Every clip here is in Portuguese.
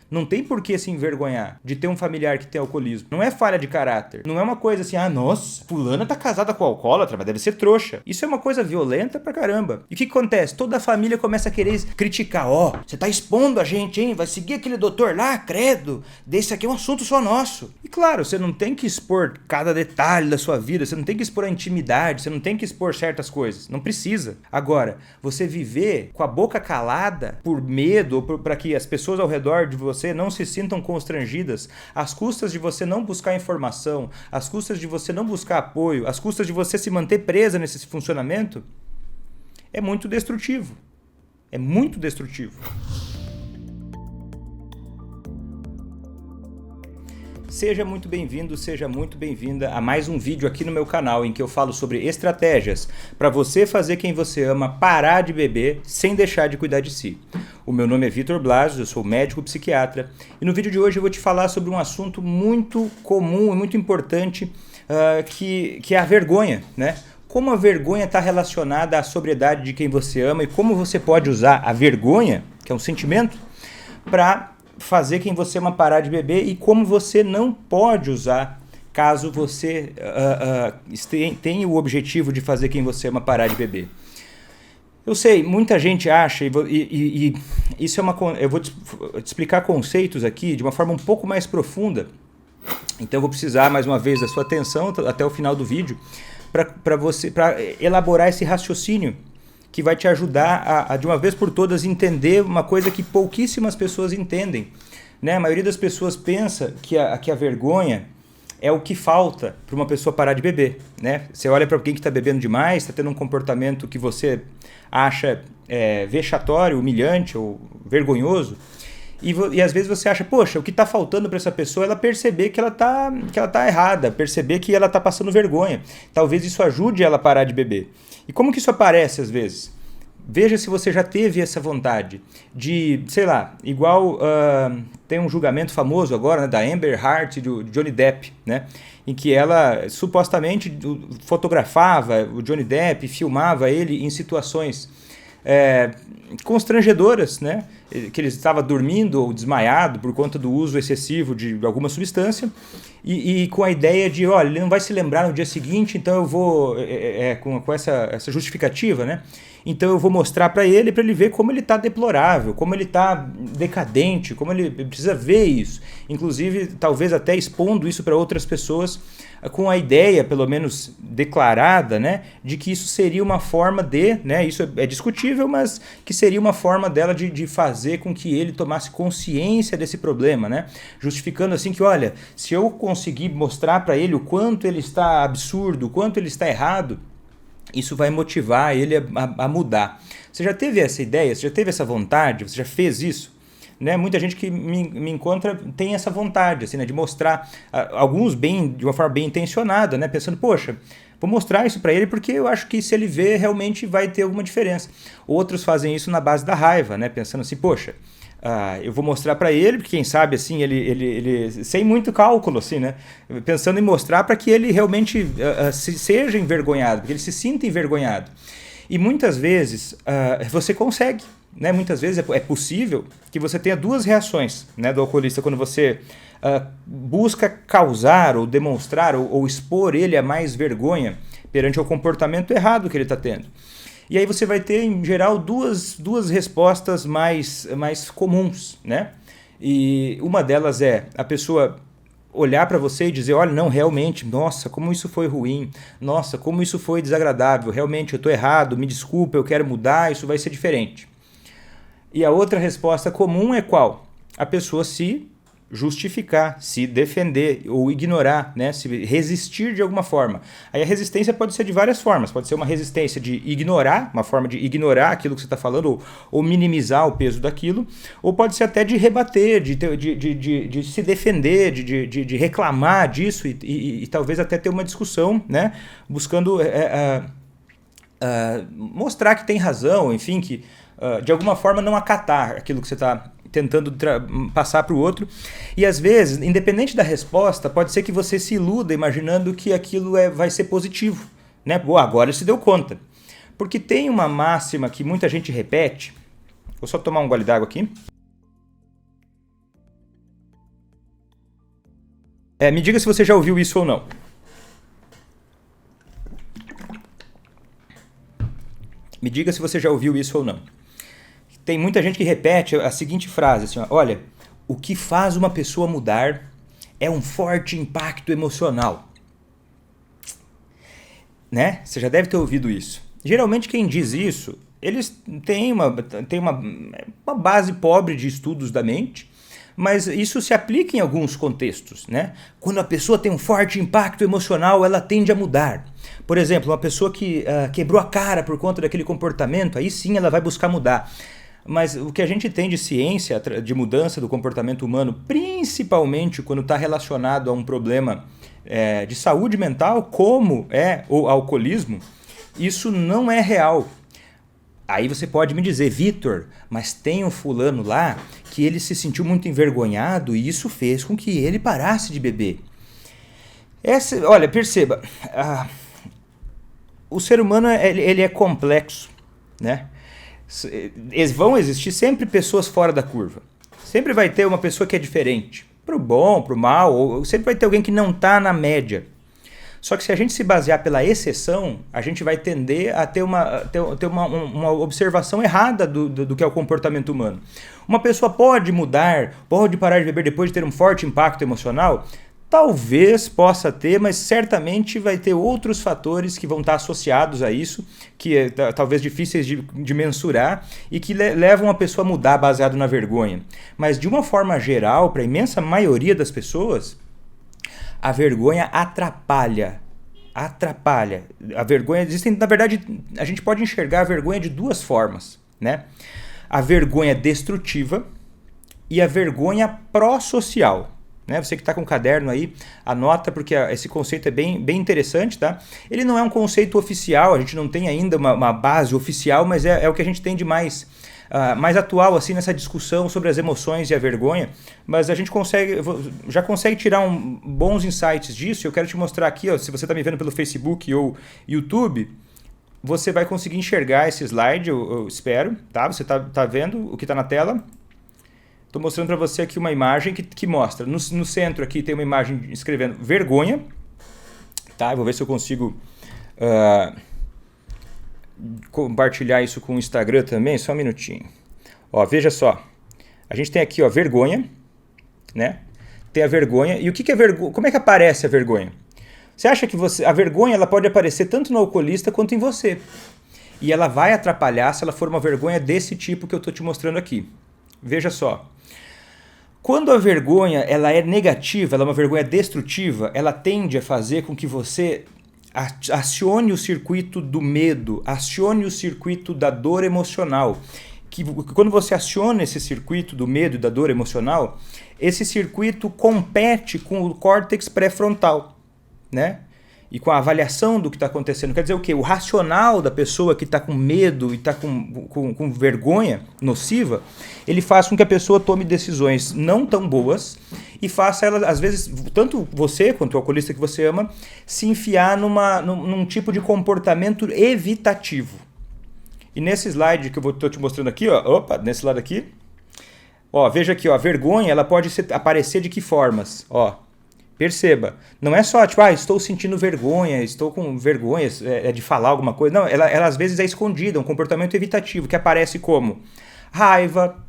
Não tem por que se envergonhar de ter um familiar que tem alcoolismo. Não é falha de caráter. Não é uma coisa assim, nossa, fulana tá casada com alcoólatra, mas deve ser trouxa. Isso é uma coisa violenta pra caramba. E o que acontece? Toda a família começa a querer criticar. Você tá expondo a gente, hein? Vai seguir aquele doutor lá, credo. Desse aqui é um assunto só nosso. E claro, você não tem que expor cada detalhe da sua vida, você não tem que expor a intimidade, você não tem que expor certas coisas. Não precisa. Agora, você viver com a boca calada por medo ou para que as pessoas ao redor de você não se sintam constrangidas, às custas de você não buscar informação, às custas de você não buscar apoio, às custas de você se manter presa nesse funcionamento, é muito destrutivo. É muito destrutivo. Seja muito bem-vindo, seja muito bem-vinda a mais um vídeo aqui no meu canal em que eu falo sobre estratégias para você fazer quem você ama parar de beber sem deixar de cuidar de si. O meu nome é Vitor Blasius, eu sou médico psiquiatra e no vídeo de hoje eu vou te falar sobre um assunto muito comum e muito importante que é a vergonha, né? Como a vergonha está relacionada à sobriedade de quem você ama e como você pode usar a vergonha, que é um sentimento, para fazer quem você ama parar de beber e como você não pode usar caso você tenha o objetivo de fazer quem você ama parar de beber. Eu sei, muita gente acha, e isso é eu vou te explicar conceitos aqui de uma forma um pouco mais profunda, então eu vou precisar mais uma vez da sua atenção até o final do vídeo para elaborar esse raciocínio que vai te ajudar a de uma vez por todas entender uma coisa que pouquíssimas pessoas entendem, né? A maioria das pessoas pensa que a vergonha é o que falta para uma pessoa parar de beber, né? Você olha para alguém que está bebendo demais, está tendo um comportamento que você acha vexatório, humilhante ou vergonhoso, e às vezes você acha, poxa, o que está faltando para essa pessoa é ela perceber que ela tá errada, perceber que ela está passando vergonha. Talvez isso ajude ela a parar de beber. E como que isso aparece às vezes? Veja se você já teve essa vontade de, sei lá, igual tem um julgamento famoso agora, né, da Amber Heard e do Johnny Depp, né, em que ela supostamente fotografava o Johnny Depp, filmava ele em situações constrangedoras, né, que ele estava dormindo ou desmaiado por conta do uso excessivo de alguma substância e com a ideia de, olha, ele não vai se lembrar no dia seguinte, então eu vou, com essa justificativa, né? Então eu vou mostrar para ele ver como ele está deplorável, como ele está decadente, como ele precisa ver isso. Inclusive, talvez até expondo isso para outras pessoas com a ideia, pelo menos declarada, né, de que isso seria uma forma né, isso é discutível, mas que seria uma forma dela de fazer com que ele tomasse consciência desse problema, né, justificando assim que, olha, se eu conseguir mostrar para ele o quanto ele está absurdo, o quanto ele está errado, isso vai motivar ele a mudar. Você já teve essa ideia? Você já teve essa vontade? Você já fez isso? Né? Muita gente que me encontra tem essa vontade assim, né, de mostrar, alguns de uma forma bem intencionada, né, pensando, poxa, vou mostrar isso para ele porque eu acho que se ele ver realmente vai ter alguma diferença. Outros fazem isso na base da raiva, né, pensando assim, poxa, eu vou mostrar para ele, porque quem sabe assim, ele sem muito cálculo, assim, né? Pensando em mostrar para que ele realmente seja envergonhado, que ele se sinta envergonhado. E muitas vezes você consegue, né? Muitas vezes é possível que você tenha duas reações, né, do alcoolista quando você busca causar ou demonstrar ou expor ele a mais vergonha perante o comportamento errado que ele está tendo. E aí você vai ter, em geral, duas respostas mais comuns, né? E uma delas é a pessoa olhar para você e dizer, olha, não, realmente, nossa, como isso foi ruim, nossa, como isso foi desagradável, realmente eu estou errado, me desculpa, eu quero mudar, isso vai ser diferente. E a outra resposta comum é qual? A pessoa se justificar, se defender ou ignorar, né? Se resistir de alguma forma. Aí a resistência pode ser de várias formas, pode ser uma resistência de ignorar, uma forma de ignorar aquilo que você está falando ou minimizar o peso daquilo, ou pode ser até de rebater, de se defender, de reclamar disso e talvez até ter uma discussão, né? Buscando mostrar que tem razão, enfim, que de alguma forma não acatar aquilo que você está tentando passar para o outro. E às vezes, independente da resposta, pode ser que você se iluda imaginando que aquilo vai ser positivo, né? Pô, agora ele se deu conta. Porque tem uma máxima que muita gente repete. Vou só tomar um gole d'água aqui. Me diga se você já ouviu isso ou não. Me diga se você já ouviu isso ou não. Tem muita gente que repete a seguinte frase, assim, ó, olha, o que faz uma pessoa mudar é um forte impacto emocional. Né? Você já deve ter ouvido isso. Geralmente quem diz isso, eles têm uma base pobre de estudos da mente, mas isso se aplica em alguns contextos, né? Quando a pessoa tem um forte impacto emocional, ela tende a mudar. Por exemplo, uma pessoa que quebrou a cara por conta daquele comportamento, aí sim ela vai buscar mudar. Mas o que a gente tem de ciência de mudança do comportamento humano, principalmente quando está relacionado a um problema de saúde mental, como é o alcoolismo, isso não é real. Aí você pode me dizer, Vitor, mas tem um fulano lá que ele se sentiu muito envergonhado e isso fez com que ele parasse de beber. Olha, perceba, o ser humano ele é complexo, né? Vão existir sempre pessoas fora da curva. Sempre vai ter uma pessoa que é diferente, pro bom, pro mal, ou sempre vai ter alguém que não está na média. Só que se a gente se basear pela exceção, a gente vai tender a ter uma observação errada do que é o comportamento humano. Uma pessoa pode mudar, pode parar de beber depois de ter um forte impacto emocional? Talvez possa ter, mas certamente vai ter outros fatores que vão estar associados a isso, que talvez difíceis de mensurar e que levam a pessoa a mudar baseado na vergonha. Mas de uma forma geral, para a imensa maioria das pessoas, a vergonha atrapalha. A vergonha, na verdade, a gente pode enxergar a vergonha de duas formas, né? A vergonha destrutiva e a vergonha pró-social. Né? Você que está com o caderno aí, anota, porque esse conceito é bem interessante, tá? Ele não é um conceito oficial, a gente não tem ainda uma base oficial, mas é o que a gente tem de mais atual assim, nessa discussão sobre as emoções e a vergonha. Mas a gente já consegue tirar bons insights disso. Eu quero te mostrar aqui, ó, se você está me vendo pelo Facebook ou YouTube, você vai conseguir enxergar esse slide, eu espero, tá? Você tá vendo o que está na tela? Estou mostrando para você aqui uma imagem que mostra, no centro aqui tem uma imagem escrevendo vergonha, tá? Eu vou ver se eu consigo compartilhar isso com o Instagram também, só um minutinho. Ó, veja só, a gente tem aqui, ó, vergonha, né? Tem a vergonha, e o que é vergonha? Como é que aparece a vergonha? Você acha que a vergonha ela pode aparecer tanto no alcoolista quanto em você, e ela vai atrapalhar se ela for uma vergonha desse tipo que eu estou te mostrando aqui. Veja só. Quando a vergonha ela é negativa, ela é uma vergonha destrutiva, ela tende a fazer com que você acione o circuito do medo, acione o circuito da dor emocional. Quando você aciona esse circuito do medo e da dor emocional, esse circuito compete com o córtex pré-frontal, né? E com a avaliação do que está acontecendo. Quer dizer o quê? O racional da pessoa que está com medo e está com vergonha nociva, ele faz com que a pessoa tome decisões não tão boas e faça ela, às vezes, tanto você quanto o alcoolista que você ama, se enfiar num tipo de comportamento evitativo. E nesse slide que eu estou te mostrando aqui, ó, nesse lado aqui, ó, veja aqui, ó, a vergonha ela pode aparecer de que formas? Ó, perceba, não é só tipo, estou sentindo vergonha, estou com vergonha de falar alguma coisa. Não, ela às vezes é escondida, um comportamento evitativo que aparece como raiva,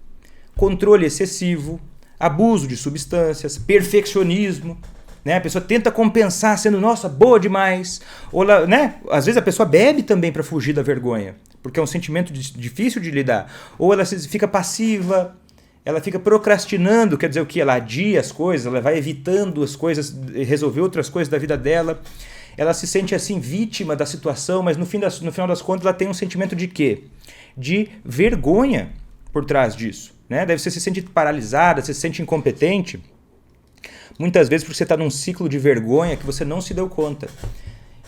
controle excessivo, abuso de substâncias, perfeccionismo. Né? A pessoa tenta compensar sendo, nossa, boa demais. Ou né? Às vezes a pessoa bebe também para fugir da vergonha, porque é um sentimento difícil de lidar. Ou ela fica passiva, ela fica procrastinando, quer dizer o que? Ela adia as coisas, ela vai evitando as coisas, resolver outras coisas da vida dela. Ela se sente assim vítima da situação, mas no final das contas ela tem um sentimento de quê? De vergonha por trás disso. Né? Daí você se sente paralisada, você se sente incompetente. Muitas vezes porque você está num ciclo de vergonha que você não se deu conta.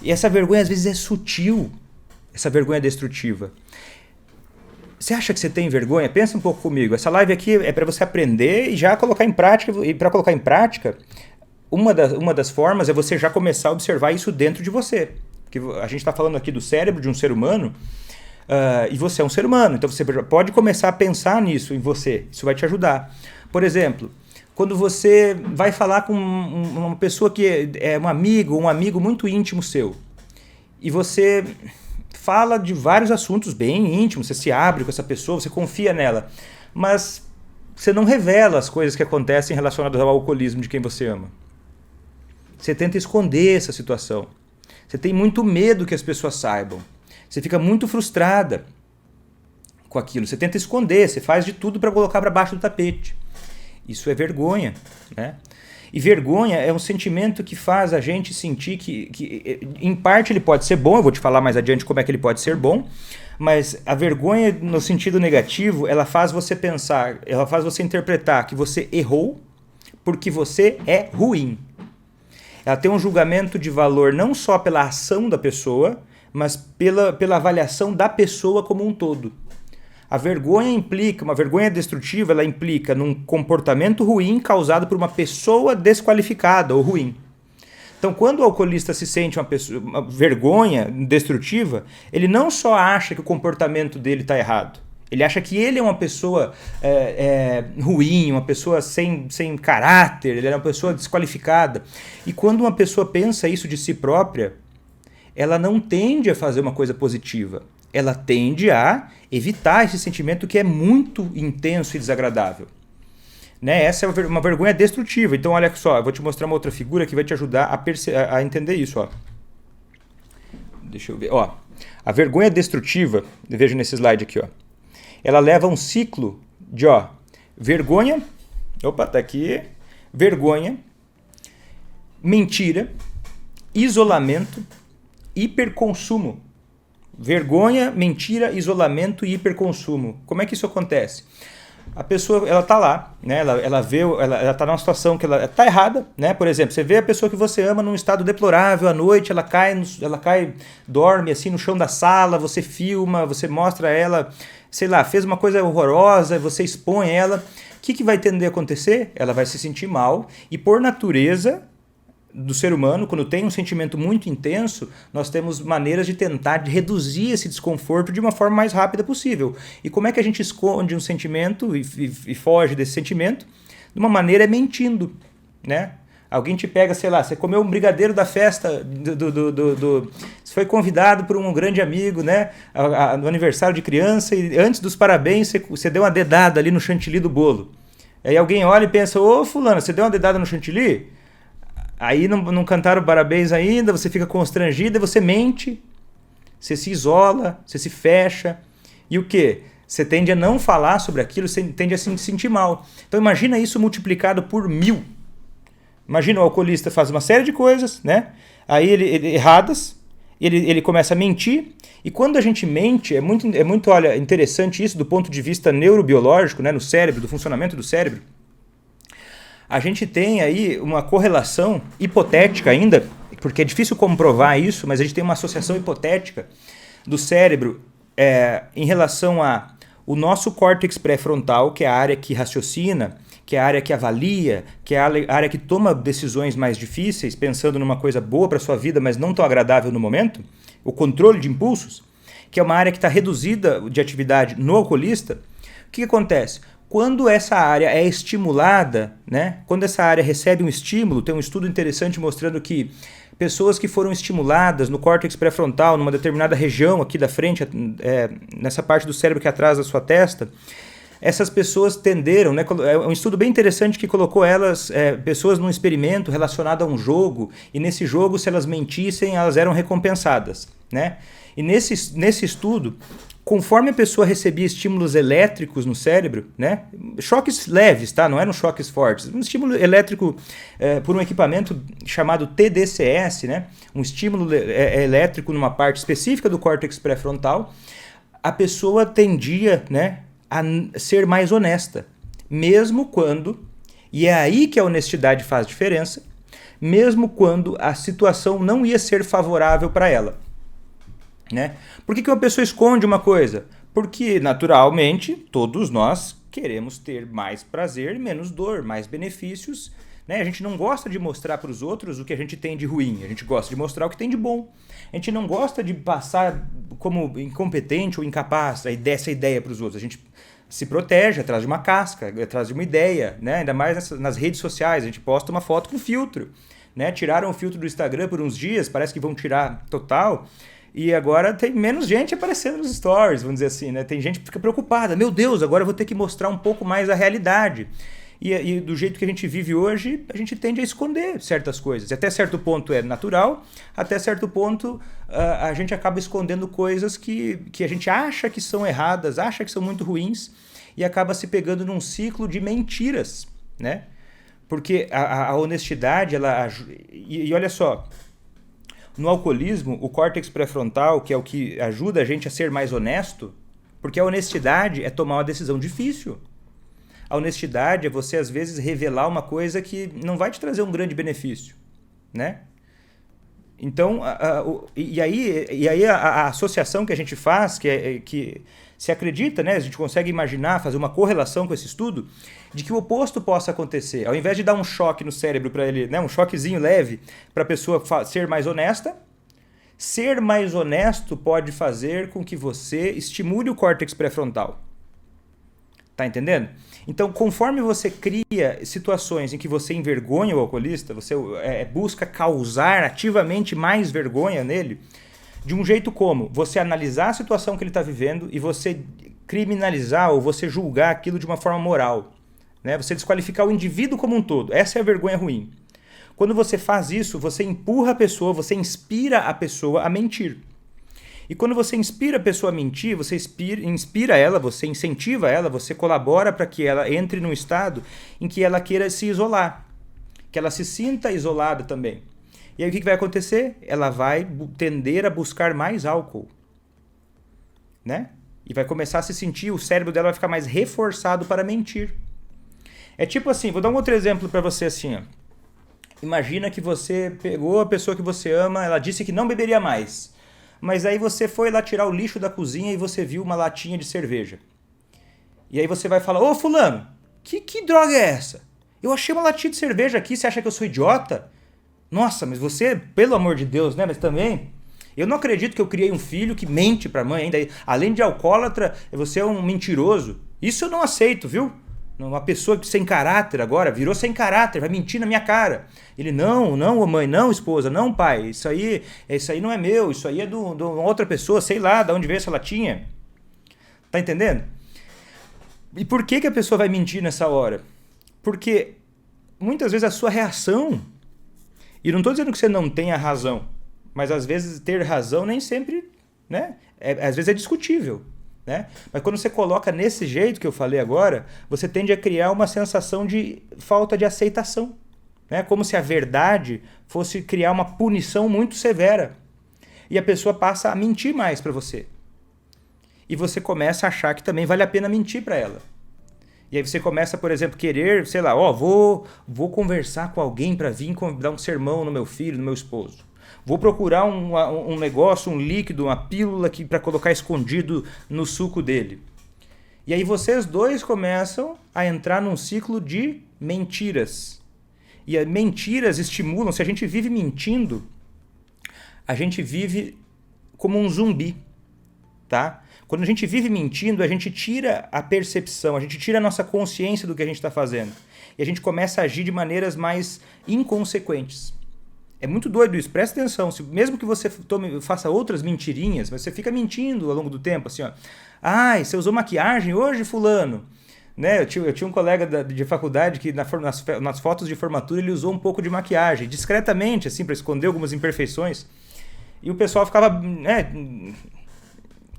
E essa vergonha às vezes é sutil, essa vergonha destrutiva. Você acha que você tem vergonha? Pensa um pouco comigo. Essa live aqui é para você aprender e já colocar em prática. E para colocar em prática, uma das formas é você já começar a observar isso dentro de você. Porque a gente está falando aqui do cérebro de um ser humano e você é um ser humano. Então você pode começar a pensar nisso em você. Isso vai te ajudar. Por exemplo, quando você vai falar com uma pessoa que é um amigo muito íntimo seu, e você fala de vários assuntos bem íntimos, você se abre com essa pessoa, você confia nela, mas você não revela as coisas que acontecem relacionadas ao alcoolismo de quem você ama. Você tenta esconder essa situação. Você tem muito medo que as pessoas saibam. Você fica muito frustrada com aquilo. Você tenta esconder, você faz de tudo para colocar para baixo do tapete. Isso é vergonha, né? E vergonha é um sentimento que faz a gente sentir que em parte ele pode ser bom, eu vou te falar mais adiante como é que ele pode ser bom, mas a vergonha no sentido negativo, ela faz você pensar, ela faz você interpretar que você errou porque você é ruim. Ela tem um julgamento de valor não só pela ação da pessoa, mas pela avaliação da pessoa como um todo. A vergonha implica, uma vergonha destrutiva, ela implica num comportamento ruim causado por uma pessoa desqualificada ou ruim. Então, quando o alcoolista se sente uma vergonha destrutiva, ele não só acha que o comportamento dele está errado, ele acha que ele é uma pessoa ruim, uma pessoa sem caráter, ele é uma pessoa desqualificada. E quando uma pessoa pensa isso de si própria, ela não tende a fazer uma coisa positiva. Ela tende a evitar esse sentimento que é muito intenso e desagradável. Né? Essa é uma vergonha destrutiva. Então, olha só, eu vou te mostrar uma outra figura que vai te ajudar a entender isso. Ó. Deixa eu ver. Ó, a vergonha destrutiva, veja nesse slide aqui, ó, ela leva um ciclo de vergonha, tá aqui, vergonha, mentira, isolamento, hiperconsumo. Vergonha, mentira, isolamento e hiperconsumo. Como é que isso acontece? A pessoa, ela tá lá, né? Ela tá numa situação que ela tá errada, né? Por exemplo, você vê a pessoa que você ama num estado deplorável, à noite ela cai, dorme assim no chão da sala, você filma, você mostra ela, sei lá, fez uma coisa horrorosa, você expõe ela. O que vai tender a acontecer? Ela vai se sentir mal e, por natureza do ser humano, quando tem um sentimento muito intenso, nós temos maneiras de tentar reduzir esse desconforto de uma forma mais rápida possível. E como é que a gente esconde um sentimento e foge desse sentimento? De uma maneira é mentindo, né? Alguém te pega, sei lá, você comeu um brigadeiro da festa, você foi convidado por um grande amigo, né, no aniversário de criança, e antes dos parabéns você deu uma dedada ali no chantilly do bolo. Aí alguém olha e pensa, ô fulano, você deu uma dedada no chantilly? Aí não cantaram parabéns ainda, você fica constrangido, e você mente, você se isola, você se fecha. E o quê? Você tende a não falar sobre aquilo, você tende a se sentir mal. Então imagina isso multiplicado por 1000. Imagina o alcoolista faz uma série de coisas, né? Aí erradas, ele começa a mentir. E quando a gente mente, é muito olha, interessante isso do ponto de vista neurobiológico, né, no cérebro, do funcionamento do cérebro. A gente tem aí uma correlação hipotética ainda, porque é difícil comprovar isso, mas a gente tem uma associação hipotética do cérebro em relação ao nosso córtex pré-frontal, que é a área que raciocina, que é a área que avalia, que é a área que toma decisões mais difíceis, pensando numa coisa boa para a sua vida, mas não tão agradável no momento, o controle de impulsos, que é uma área que está reduzida de atividade no alcoolista. O que acontece? Quando essa área é estimulada, né? Quando essa área recebe um estímulo, tem um estudo interessante mostrando que pessoas que foram estimuladas no córtex pré-frontal, numa determinada região aqui da frente, nessa parte do cérebro que é atrás da sua testa, essas pessoas tenderam, né? É um estudo bem interessante que colocou pessoas num experimento relacionado a um jogo, e nesse jogo, se elas mentissem, elas eram recompensadas, né? E nesse estudo, conforme a pessoa recebia estímulos elétricos no cérebro, né? Choques leves, tá? Não eram choques fortes. Um estímulo elétrico por um equipamento chamado TDCS, né? Um estímulo elétrico numa parte específica do córtex pré-frontal, a pessoa tendia, né, a ser mais honesta. Mesmo quando, e é aí que a honestidade faz diferença, mesmo quando a situação não ia ser favorável para ela. Né? Por que uma pessoa esconde uma coisa? Porque, naturalmente, todos nós queremos ter mais prazer, menos dor, mais benefícios. Né? A gente não gosta de mostrar para os outros o que a gente tem de ruim, a gente gosta de mostrar o que tem de bom. A gente não gosta de passar como incompetente ou incapaz, essa ideia para os outros. A gente se protege atrás de uma casca, atrás de uma ideia, né? Ainda mais nas redes sociais, a gente posta uma foto com filtro, né? Tiraram o filtro do Instagram por uns dias, parece que vão tirar total, e agora tem menos gente aparecendo nos stories, vamos dizer assim, né? Tem gente que fica preocupada, meu Deus, agora eu vou ter que mostrar um pouco mais a realidade. E do jeito que a gente vive hoje, a gente tende a esconder certas coisas. Até certo ponto é natural, até certo ponto a gente acaba escondendo coisas que a gente acha que são erradas, acha que são muito ruins, e acaba se pegando num ciclo de mentiras, né? Porque a honestidade, e olha só, no alcoolismo, o córtex pré-frontal, que é o que ajuda a gente a ser mais honesto, porque a honestidade é tomar uma decisão difícil. A honestidade é você, às vezes, revelar uma coisa que não vai te trazer um grande benefício, né? Então, e aí a associação que a gente faz, que se acredita, né? A gente consegue imaginar, fazer uma correlação com esse estudo, de que o oposto possa acontecer. Ao invés de dar um choque no cérebro para ele, né? Um choquezinho leve para a pessoa ser mais honesta, ser mais honesto pode fazer com que você estimule o córtex pré-frontal. Tá entendendo? Então, conforme você cria situações em que você envergonha o alcoolista, você busca causar ativamente mais vergonha nele, de um jeito como você analisar a situação que ele está vivendo e você criminalizar ou você julgar aquilo de uma forma moral, né? Você desqualificar o indivíduo como um todo. Essa é a vergonha ruim. Quando você faz isso, você empurra a pessoa, você inspira a pessoa a mentir. E quando você inspira a pessoa a mentir, você inspira ela, você incentiva ela, você colabora para que ela entre num estado em que ela queira se isolar, que ela se sinta isolada também. E aí o que vai acontecer? Ela vai tender a buscar mais álcool, né? E vai começar a se sentir, o cérebro dela vai ficar mais reforçado para mentir. É tipo assim, vou dar um outro exemplo para você assim, ó. Imagina que você pegou a pessoa que você ama, ela disse que não beberia mais. Mas aí você foi lá tirar o lixo da cozinha e você viu uma latinha de cerveja. E aí você vai falar, ô fulano, que droga é essa? Eu achei uma latinha de cerveja aqui, você acha que eu sou idiota? Nossa, mas você, pelo amor de Deus, né? Mas também, eu não acredito que eu criei um filho que mente pra mãe ainda. Além de alcoólatra, você é um mentiroso. Isso eu não aceito, viu? Uma pessoa que sem caráter agora, virou sem caráter, vai mentir na minha cara. Ele, não, mãe, não, esposa, não, pai, isso aí não é meu, isso aí é de uma outra pessoa, sei lá, de onde veio essa latinha. Tá entendendo? E por que a pessoa vai mentir nessa hora? Porque muitas vezes a sua reação, e não estou dizendo que você não tenha razão, mas às vezes ter razão nem sempre, né? Às vezes é discutível. Né? Mas quando você coloca nesse jeito que eu falei agora, você tende a criar uma sensação de falta de aceitação, né? Como se a verdade fosse criar uma punição muito severa. E a pessoa passa a mentir mais para você. E você começa a achar que também vale a pena mentir para ela. E aí você começa, por exemplo, querer, sei lá, vou conversar com alguém para vir dar um sermão no meu filho, no meu esposo. Vou procurar um negócio, um líquido, uma pílula para colocar escondido no suco dele. E aí vocês dois começam a entrar num ciclo de mentiras. E as mentiras estimulam, se a gente vive mentindo, a gente vive como um zumbi, tá? Quando a gente vive mentindo, a gente tira a percepção, a gente tira a nossa consciência do que a gente está fazendo. E a gente começa a agir de maneiras mais inconsequentes. É muito doido isso, presta atenção. Mesmo que você faça outras mentirinhas, mas você fica mentindo ao longo do tempo, assim, ó. Ai, você usou maquiagem hoje, fulano? Né? Eu tinha um colega de faculdade que nas fotos de formatura ele usou um pouco de maquiagem, discretamente, assim, para esconder algumas imperfeições. E o pessoal ficava, né,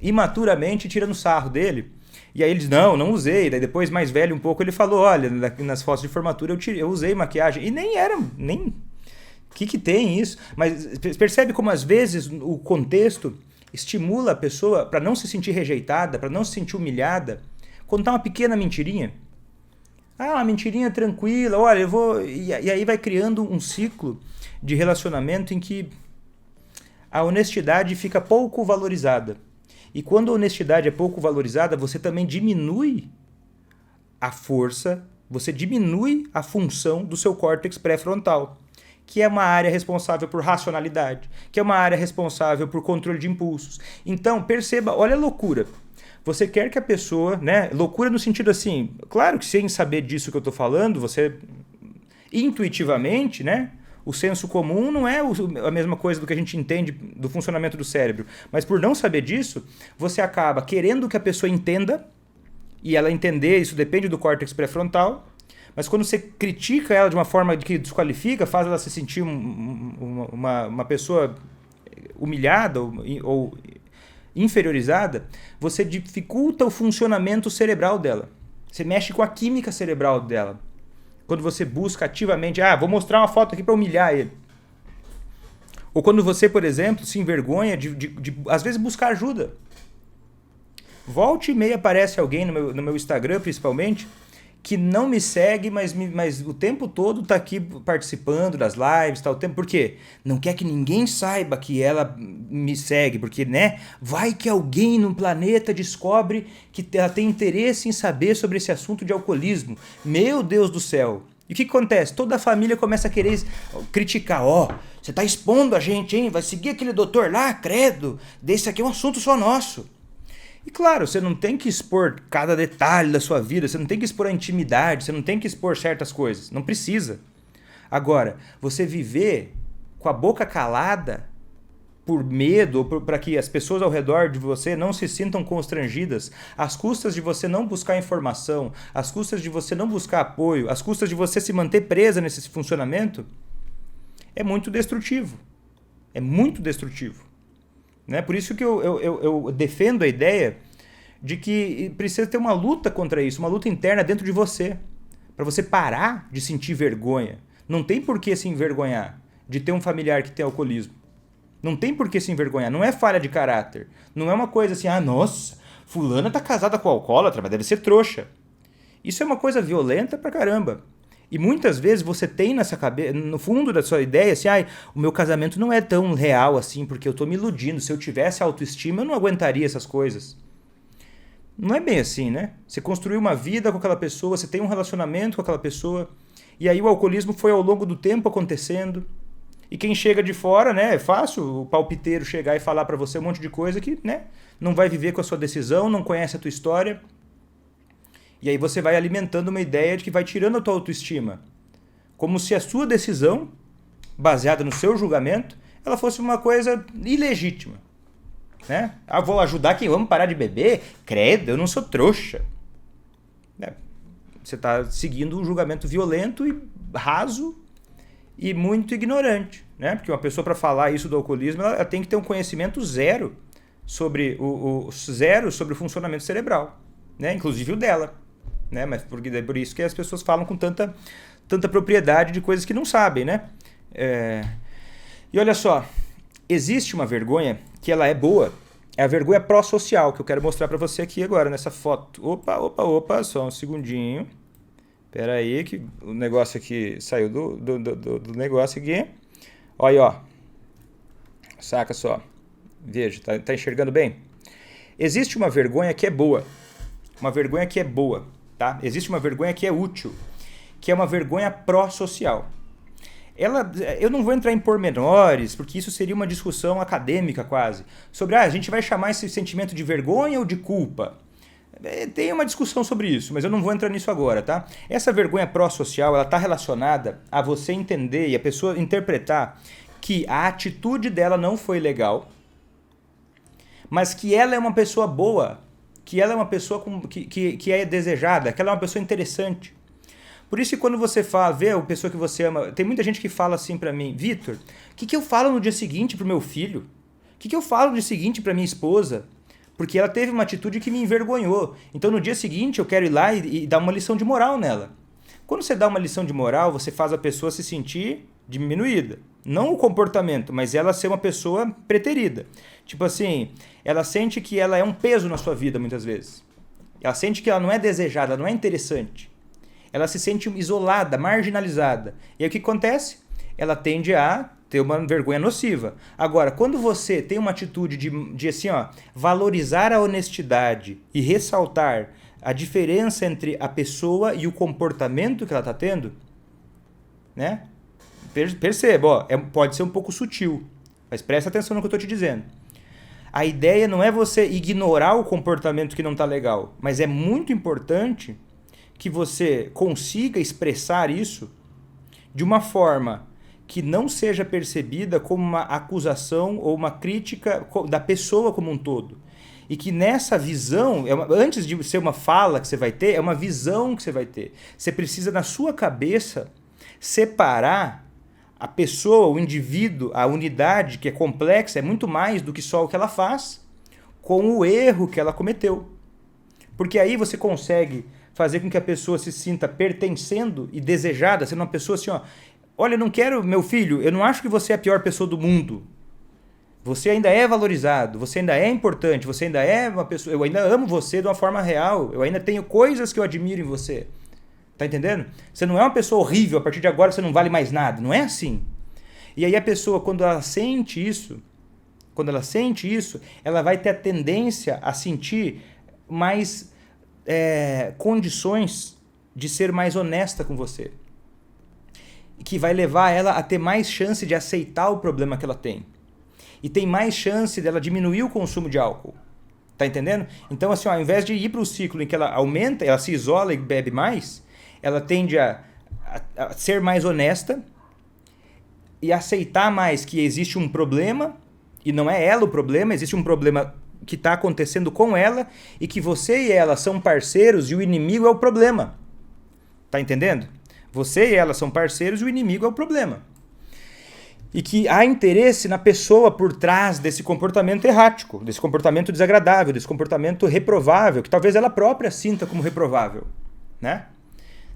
imaturamente tirando sarro dele. E aí ele diz, não usei. Daí depois, mais velho um pouco, ele falou, olha, nas fotos de formatura eu usei maquiagem. E nem era, o que tem isso? Mas percebe como às vezes o contexto estimula a pessoa para não se sentir rejeitada, para não se sentir humilhada, contar uma pequena mentirinha. Uma mentirinha tranquila, olha, eu vou... E aí vai criando um ciclo de relacionamento em que a honestidade fica pouco valorizada. E quando a honestidade é pouco valorizada, você também diminui a força, você diminui a função do seu córtex pré-frontal, que é uma área responsável por racionalidade, que é uma área responsável por controle de impulsos. Então, perceba, olha a loucura. Você quer que a pessoa, né? Loucura no sentido assim, claro que sem saber disso que eu estou falando, você intuitivamente, né? O senso comum não é a mesma coisa do que a gente entende do funcionamento do cérebro. Mas por não saber disso, você acaba querendo que a pessoa entenda, e ela entender, isso depende do córtex pré-frontal, mas quando você critica ela de uma forma que desqualifica, faz ela se sentir uma pessoa humilhada ou inferiorizada, você dificulta o funcionamento cerebral dela. Você mexe com a química cerebral dela. Quando você busca ativamente, vou mostrar uma foto aqui para humilhar ele. Ou quando você, por exemplo, se envergonha de às vezes buscar ajuda. Volte e meia aparece alguém no meu Instagram, principalmente, que não me segue, mas o tempo todo tá aqui participando das lives, tá o tempo. Por quê? Não quer que ninguém saiba que ela me segue, porque, né? Vai que alguém no planeta descobre que ela tem interesse em saber sobre esse assunto de alcoolismo. Meu Deus do céu! E o que acontece? Toda a família começa a querer criticar. Você tá expondo a gente, hein? Vai seguir aquele doutor lá, credo. Desse aqui é um assunto só nosso. E claro, você não tem que expor cada detalhe da sua vida, você não tem que expor a intimidade, você não tem que expor certas coisas, não precisa. Agora, você viver com a boca calada por medo ou para que as pessoas ao redor de você não se sintam constrangidas, às custas de você não buscar informação, às custas de você não buscar apoio, às custas de você se manter presa nesse funcionamento, é muito destrutivo. É muito destrutivo. Né? Por isso que eu defendo a ideia de que precisa ter uma luta contra isso, uma luta interna dentro de você, para você parar de sentir vergonha. Não tem por que se envergonhar de ter um familiar que tem alcoolismo. Não tem por que se envergonhar. Não é falha de caráter. Não é uma coisa assim, nossa, fulana tá casada com alcoólatra, mas deve ser trouxa. Isso é uma coisa violenta pra caramba. E muitas vezes você tem nessa cabeça, no fundo da sua ideia, assim, o meu casamento não é tão real assim, porque eu tô me iludindo. Se eu tivesse autoestima, eu não aguentaria essas coisas. Não é bem assim, né? Você construiu uma vida com aquela pessoa, você tem um relacionamento com aquela pessoa, e aí o alcoolismo foi ao longo do tempo acontecendo. E quem chega de fora, né, é fácil o palpiteiro chegar e falar pra você um monte de coisa que, né, não vai viver com a sua decisão, não conhece a tua história. E aí você vai alimentando uma ideia de que vai tirando a tua autoestima. Como se a sua decisão, baseada no seu julgamento, ela fosse uma coisa ilegítima. Né? Vou ajudar quem vamos parar de beber? Credo, eu não sou trouxa. Você está seguindo um julgamento violento e raso e muito ignorante. Né? Porque uma pessoa, para falar isso do alcoolismo, ela tem que ter um conhecimento zero sobre o funcionamento cerebral. Né? Inclusive o dela. Né? Mas por isso que as pessoas falam com tanta propriedade de coisas que não sabem, né? E olha só, existe uma vergonha que ela é boa, é a vergonha pró-social, que eu quero mostrar para você aqui agora, nessa foto. Opa, só um segundinho. Espera aí, que o negócio aqui saiu do negócio aqui. Olha aí, ó. Saca só. Veja, tá enxergando bem? Existe uma vergonha que é boa. Uma vergonha que é boa. Tá? Existe uma vergonha que é útil, que é uma vergonha pró-social. Eu não vou entrar em pormenores, porque isso seria uma discussão acadêmica quase, sobre a gente vai chamar esse sentimento de vergonha ou de culpa. Tem uma discussão sobre isso, mas eu não vou entrar nisso agora, tá? Essa vergonha pró-social, ela está relacionada a você entender e a pessoa interpretar que a atitude dela não foi legal, mas que ela é uma pessoa boa, que ela é uma pessoa que é desejada, que ela é uma pessoa interessante. Por isso que quando você vê a pessoa que você ama, tem muita gente que fala assim pra mim, Vitor, o que eu falo no dia seguinte pro meu filho? O que eu falo no dia seguinte pra minha esposa? Porque ela teve uma atitude que me envergonhou. Então no dia seguinte eu quero ir lá e dar uma lição de moral nela. Quando você dá uma lição de moral, você faz a pessoa se sentir diminuída. Não o comportamento, mas ela ser uma pessoa preterida. Tipo assim, ela sente que ela é um peso na sua vida muitas vezes. Ela sente que ela não é desejada, ela não é interessante. Ela se sente isolada, marginalizada. E aí o que acontece? Ela tende a ter uma vergonha nociva. Agora, quando você tem uma atitude de assim, valorizar a honestidade e ressaltar a diferença entre a pessoa e o comportamento que ela está tendo, né? Perceba, pode ser um pouco sutil, mas presta atenção no que eu estou te dizendo. A ideia não é você ignorar o comportamento que não está legal, mas é muito importante que você consiga expressar isso de uma forma que não seja percebida como uma acusação ou uma crítica da pessoa como um todo. E que nessa visão, antes de ser uma fala que você vai ter, é uma visão que você vai ter. Você precisa, na sua cabeça, separar a pessoa, o indivíduo, a unidade, que é complexa, é muito mais do que só o que ela faz, com o erro que ela cometeu. Porque aí você consegue fazer com que a pessoa se sinta pertencendo e desejada, sendo uma pessoa assim, ó, olha, eu não quero, meu filho, eu não acho que você é a pior pessoa do mundo. Você ainda é valorizado, você ainda é importante, você ainda é uma pessoa, eu ainda amo você de uma forma real, eu ainda tenho coisas que eu admiro em você. Tá entendendo? Você não é uma pessoa horrível, a partir de agora você não vale mais nada. Não é assim. E aí a pessoa, quando ela sente isso, ela vai ter a tendência a sentir mais condições de ser mais honesta com você. Que vai levar ela a ter mais chance de aceitar o problema que ela tem. E tem mais chance dela diminuir o consumo de álcool. Tá entendendo? Então, assim, ó, ao invés de ir para o ciclo em que ela aumenta, ela se isola e bebe mais, ela tende a ser mais honesta e aceitar mais que existe um problema, e não é ela o problema, existe um problema que está acontecendo com ela, e que você e ela são parceiros e o inimigo é o problema. Tá entendendo? Você e ela são parceiros e o inimigo é o problema. E que há interesse na pessoa por trás desse comportamento errático, desse comportamento desagradável, desse comportamento reprovável, que talvez ela própria sinta como reprovável, né?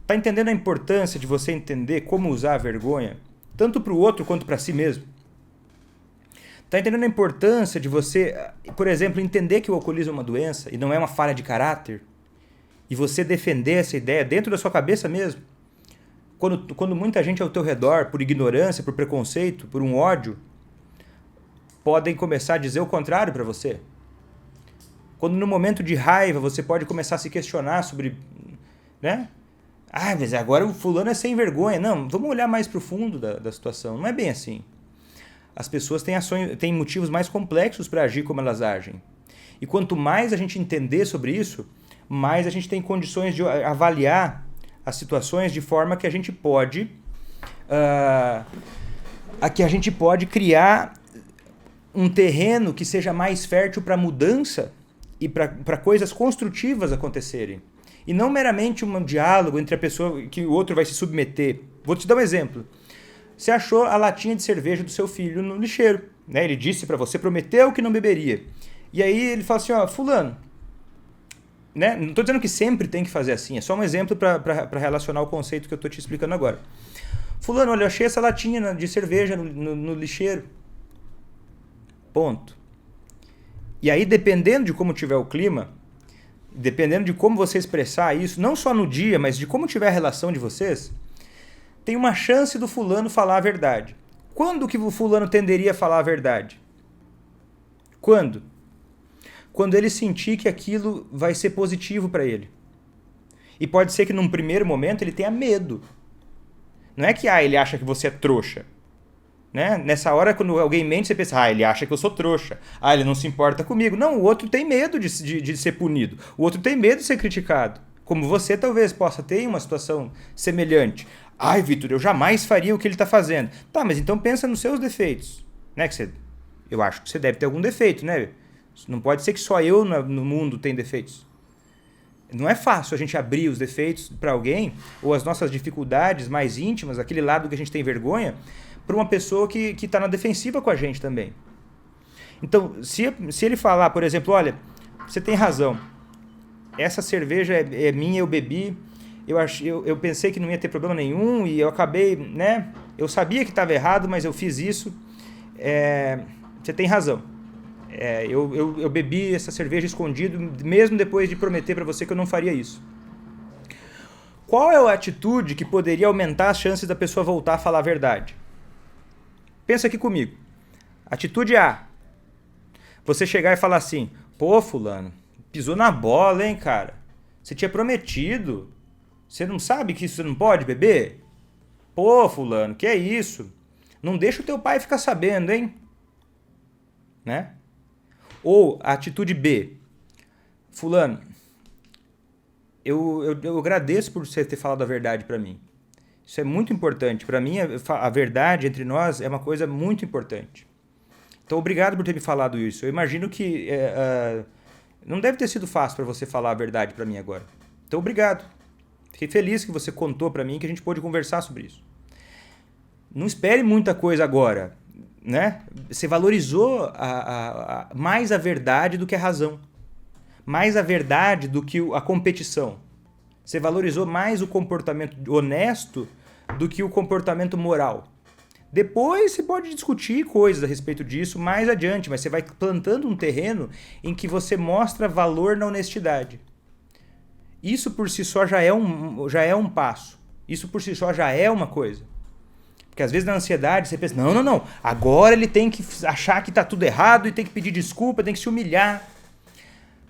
Tá entendendo a importância de você entender como usar a vergonha, tanto para o outro quanto para si mesmo? Tá entendendo a importância de você, por exemplo, entender que o alcoolismo é uma doença e não é uma falha de caráter? E você defender essa ideia dentro da sua cabeça mesmo? Quando muita gente ao teu redor, por ignorância, por preconceito, por um ódio, podem começar a dizer o contrário para você. Quando no momento de raiva você pode começar a se questionar sobre, né? Ah, mas agora o fulano é sem vergonha. Não, vamos olhar mais para o fundo da situação. Não é bem assim. As pessoas têm motivos mais complexos para agir como elas agem. E quanto mais a gente entender sobre isso, mais a gente tem condições de avaliar as situações de forma que a gente pode criar um terreno que seja mais fértil para mudança e para coisas construtivas acontecerem. E não meramente um diálogo entre a pessoa que o outro vai se submeter. Vou te dar um exemplo. Você achou a latinha de cerveja do seu filho no lixeiro, né? Ele disse para você, prometeu que não beberia. E aí ele fala assim, ó, fulano, né? Não estou dizendo que sempre tem que fazer assim, é só um exemplo para relacionar o conceito que eu estou te explicando agora. Fulano, olha, eu achei essa latinha de cerveja no lixeiro. Ponto. E aí, dependendo de como tiver o clima, dependendo de como você expressar isso, não só no dia, mas de como tiver a relação de vocês, tem uma chance do fulano falar a verdade. Quando que o fulano tenderia a falar a verdade? Quando? Quando ele sentir que aquilo vai ser positivo para ele. E pode ser que num primeiro momento ele tenha medo. Não é que ele acha que você é trouxa. Né? Nessa hora, quando alguém mente, você pensa, ele acha que eu sou trouxa. Ele não se importa comigo. Não, o outro tem medo de ser punido. O outro tem medo de ser criticado. Como você talvez possa ter em uma situação semelhante. Vitor, eu jamais faria o que ele está fazendo. Tá, mas então pensa nos seus defeitos. Né? Eu acho que você deve ter algum defeito, né? Não pode ser que só eu no mundo tenha defeitos. Não é fácil a gente abrir os defeitos para alguém, ou as nossas dificuldades mais íntimas, aquele lado que a gente tem vergonha, para uma pessoa que está na defensiva com a gente também. Então, se ele falar, por exemplo, olha, você tem razão, essa cerveja é minha, eu bebi, eu pensei que não ia ter problema nenhum e eu acabei, né? Eu sabia que estava errado, mas eu fiz isso. Você tem razão. Eu bebi essa cerveja escondido, mesmo depois de prometer para você que eu não faria isso. Qual é a atitude que poderia aumentar as chances da pessoa voltar a falar a verdade? Pensa aqui comigo. Atitude A. Você chegar e falar assim, pô, fulano, pisou na bola, hein, cara? Você tinha prometido. Você não sabe que você não pode beber? Pô, fulano, que é isso? Não deixa o teu pai ficar sabendo, hein? Né? Ou a atitude B. Fulano, eu agradeço por você ter falado a verdade para mim. Isso é muito importante. Para mim, a verdade entre nós é uma coisa muito importante. Então, obrigado por ter me falado isso. Eu imagino que não deve ter sido fácil para você falar a verdade para mim agora. Então, obrigado. Fiquei feliz que você contou para mim, que a gente pôde conversar sobre isso. Não espere muita coisa agora, né? Você valorizou mais a verdade do que a razão. Mais a verdade do que a competição. Você valorizou mais o comportamento honesto do que o comportamento moral. Depois você pode discutir coisas a respeito disso mais adiante, mas você vai plantando um terreno em que você mostra valor na honestidade. Isso por si só já é um passo. Isso por si só já é uma coisa. Porque às vezes na ansiedade você pensa, não, agora ele tem que achar que está tudo errado e tem que pedir desculpa, tem que se humilhar.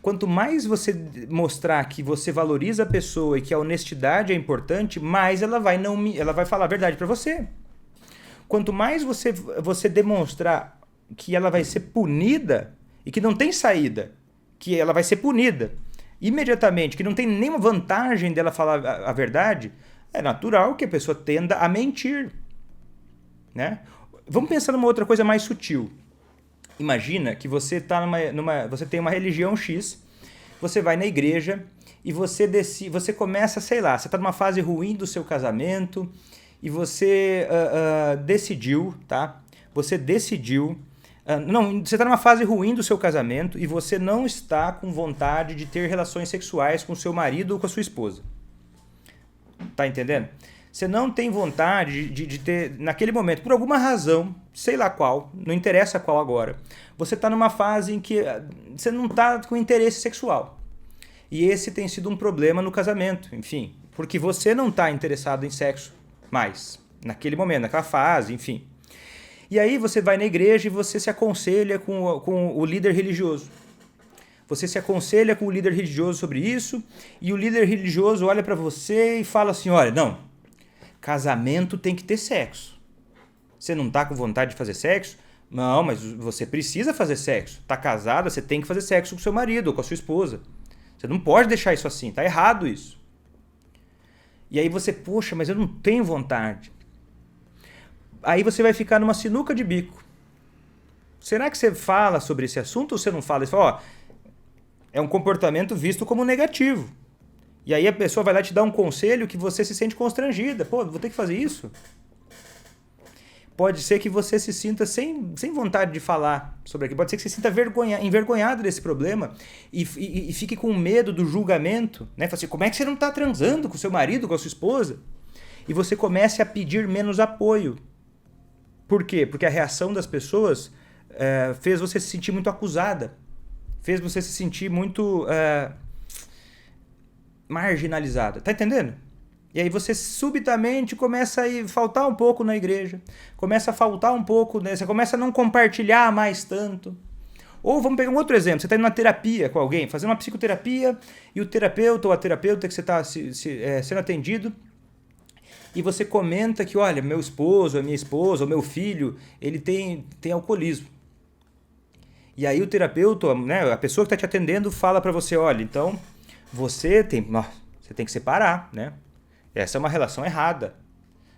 Quanto mais você mostrar que você valoriza a pessoa e que a honestidade é importante, mais ela vai falar a verdade para você. Quanto mais você demonstrar que ela vai ser punida e que não tem saída, que ela vai ser punida imediatamente, que não tem nenhuma vantagem dela falar a verdade, é natural que a pessoa tenda a mentir, né? Vamos pensar numa outra coisa mais sutil. Imagina que você você tem uma religião X, você vai na igreja e você começa, sei lá, você está numa fase ruim do seu casamento e você decidiu, tá? Você decidiu... você está numa fase ruim do seu casamento e você não está com vontade de ter relações sexuais com seu marido ou com a sua esposa. Tá entendendo? Você não tem vontade de ter, naquele momento, por alguma razão, sei lá qual, não interessa qual agora, você está numa fase em que você não está com interesse sexual. E esse tem sido um problema no casamento, enfim, porque você não está interessado em sexo mais, naquele momento, naquela fase, enfim. E aí você vai na igreja e você se aconselha com o líder religioso. Você se aconselha com o líder religioso sobre isso, e o líder religioso olha para você e fala assim, olha, não, casamento tem que ter sexo. Você não tá com vontade de fazer sexo? Não, mas você precisa fazer sexo. Tá casada, você tem que fazer sexo com seu marido ou com a sua esposa. Você não pode deixar isso assim, tá errado isso. E aí você, poxa, mas eu não tenho vontade. Aí você vai ficar numa sinuca de bico. Será que você fala sobre esse assunto ou você não fala? Você fala, é um comportamento visto como negativo. E aí a pessoa vai lá te dar um conselho que você se sente constrangida. Pô, vou ter que fazer isso? Pode ser que você se sinta sem vontade de falar sobre aquilo. Pode ser que você se sinta envergonhado desse problema e fique com medo do julgamento. Né? Fala assim, como é que você não está transando com seu marido, com a sua esposa? E você comece a pedir menos apoio. Por quê? Porque a reação das pessoas fez você se sentir muito acusada. Fez você se sentir muito... marginalizada, tá entendendo? E aí você subitamente começa a faltar um pouco na igreja, começa a faltar um pouco, né? Você começa a não compartilhar mais tanto. Ou vamos pegar um outro exemplo, você está indo na terapia com alguém, fazendo uma psicoterapia, e o terapeuta ou a terapeuta que você está sendo atendido, e você comenta que, olha, meu esposo, a minha esposa, o meu filho, ele tem alcoolismo. E aí o terapeuta, né, a pessoa que está te atendendo fala para você, olha, então... Você tem que separar, né? Essa é uma relação errada.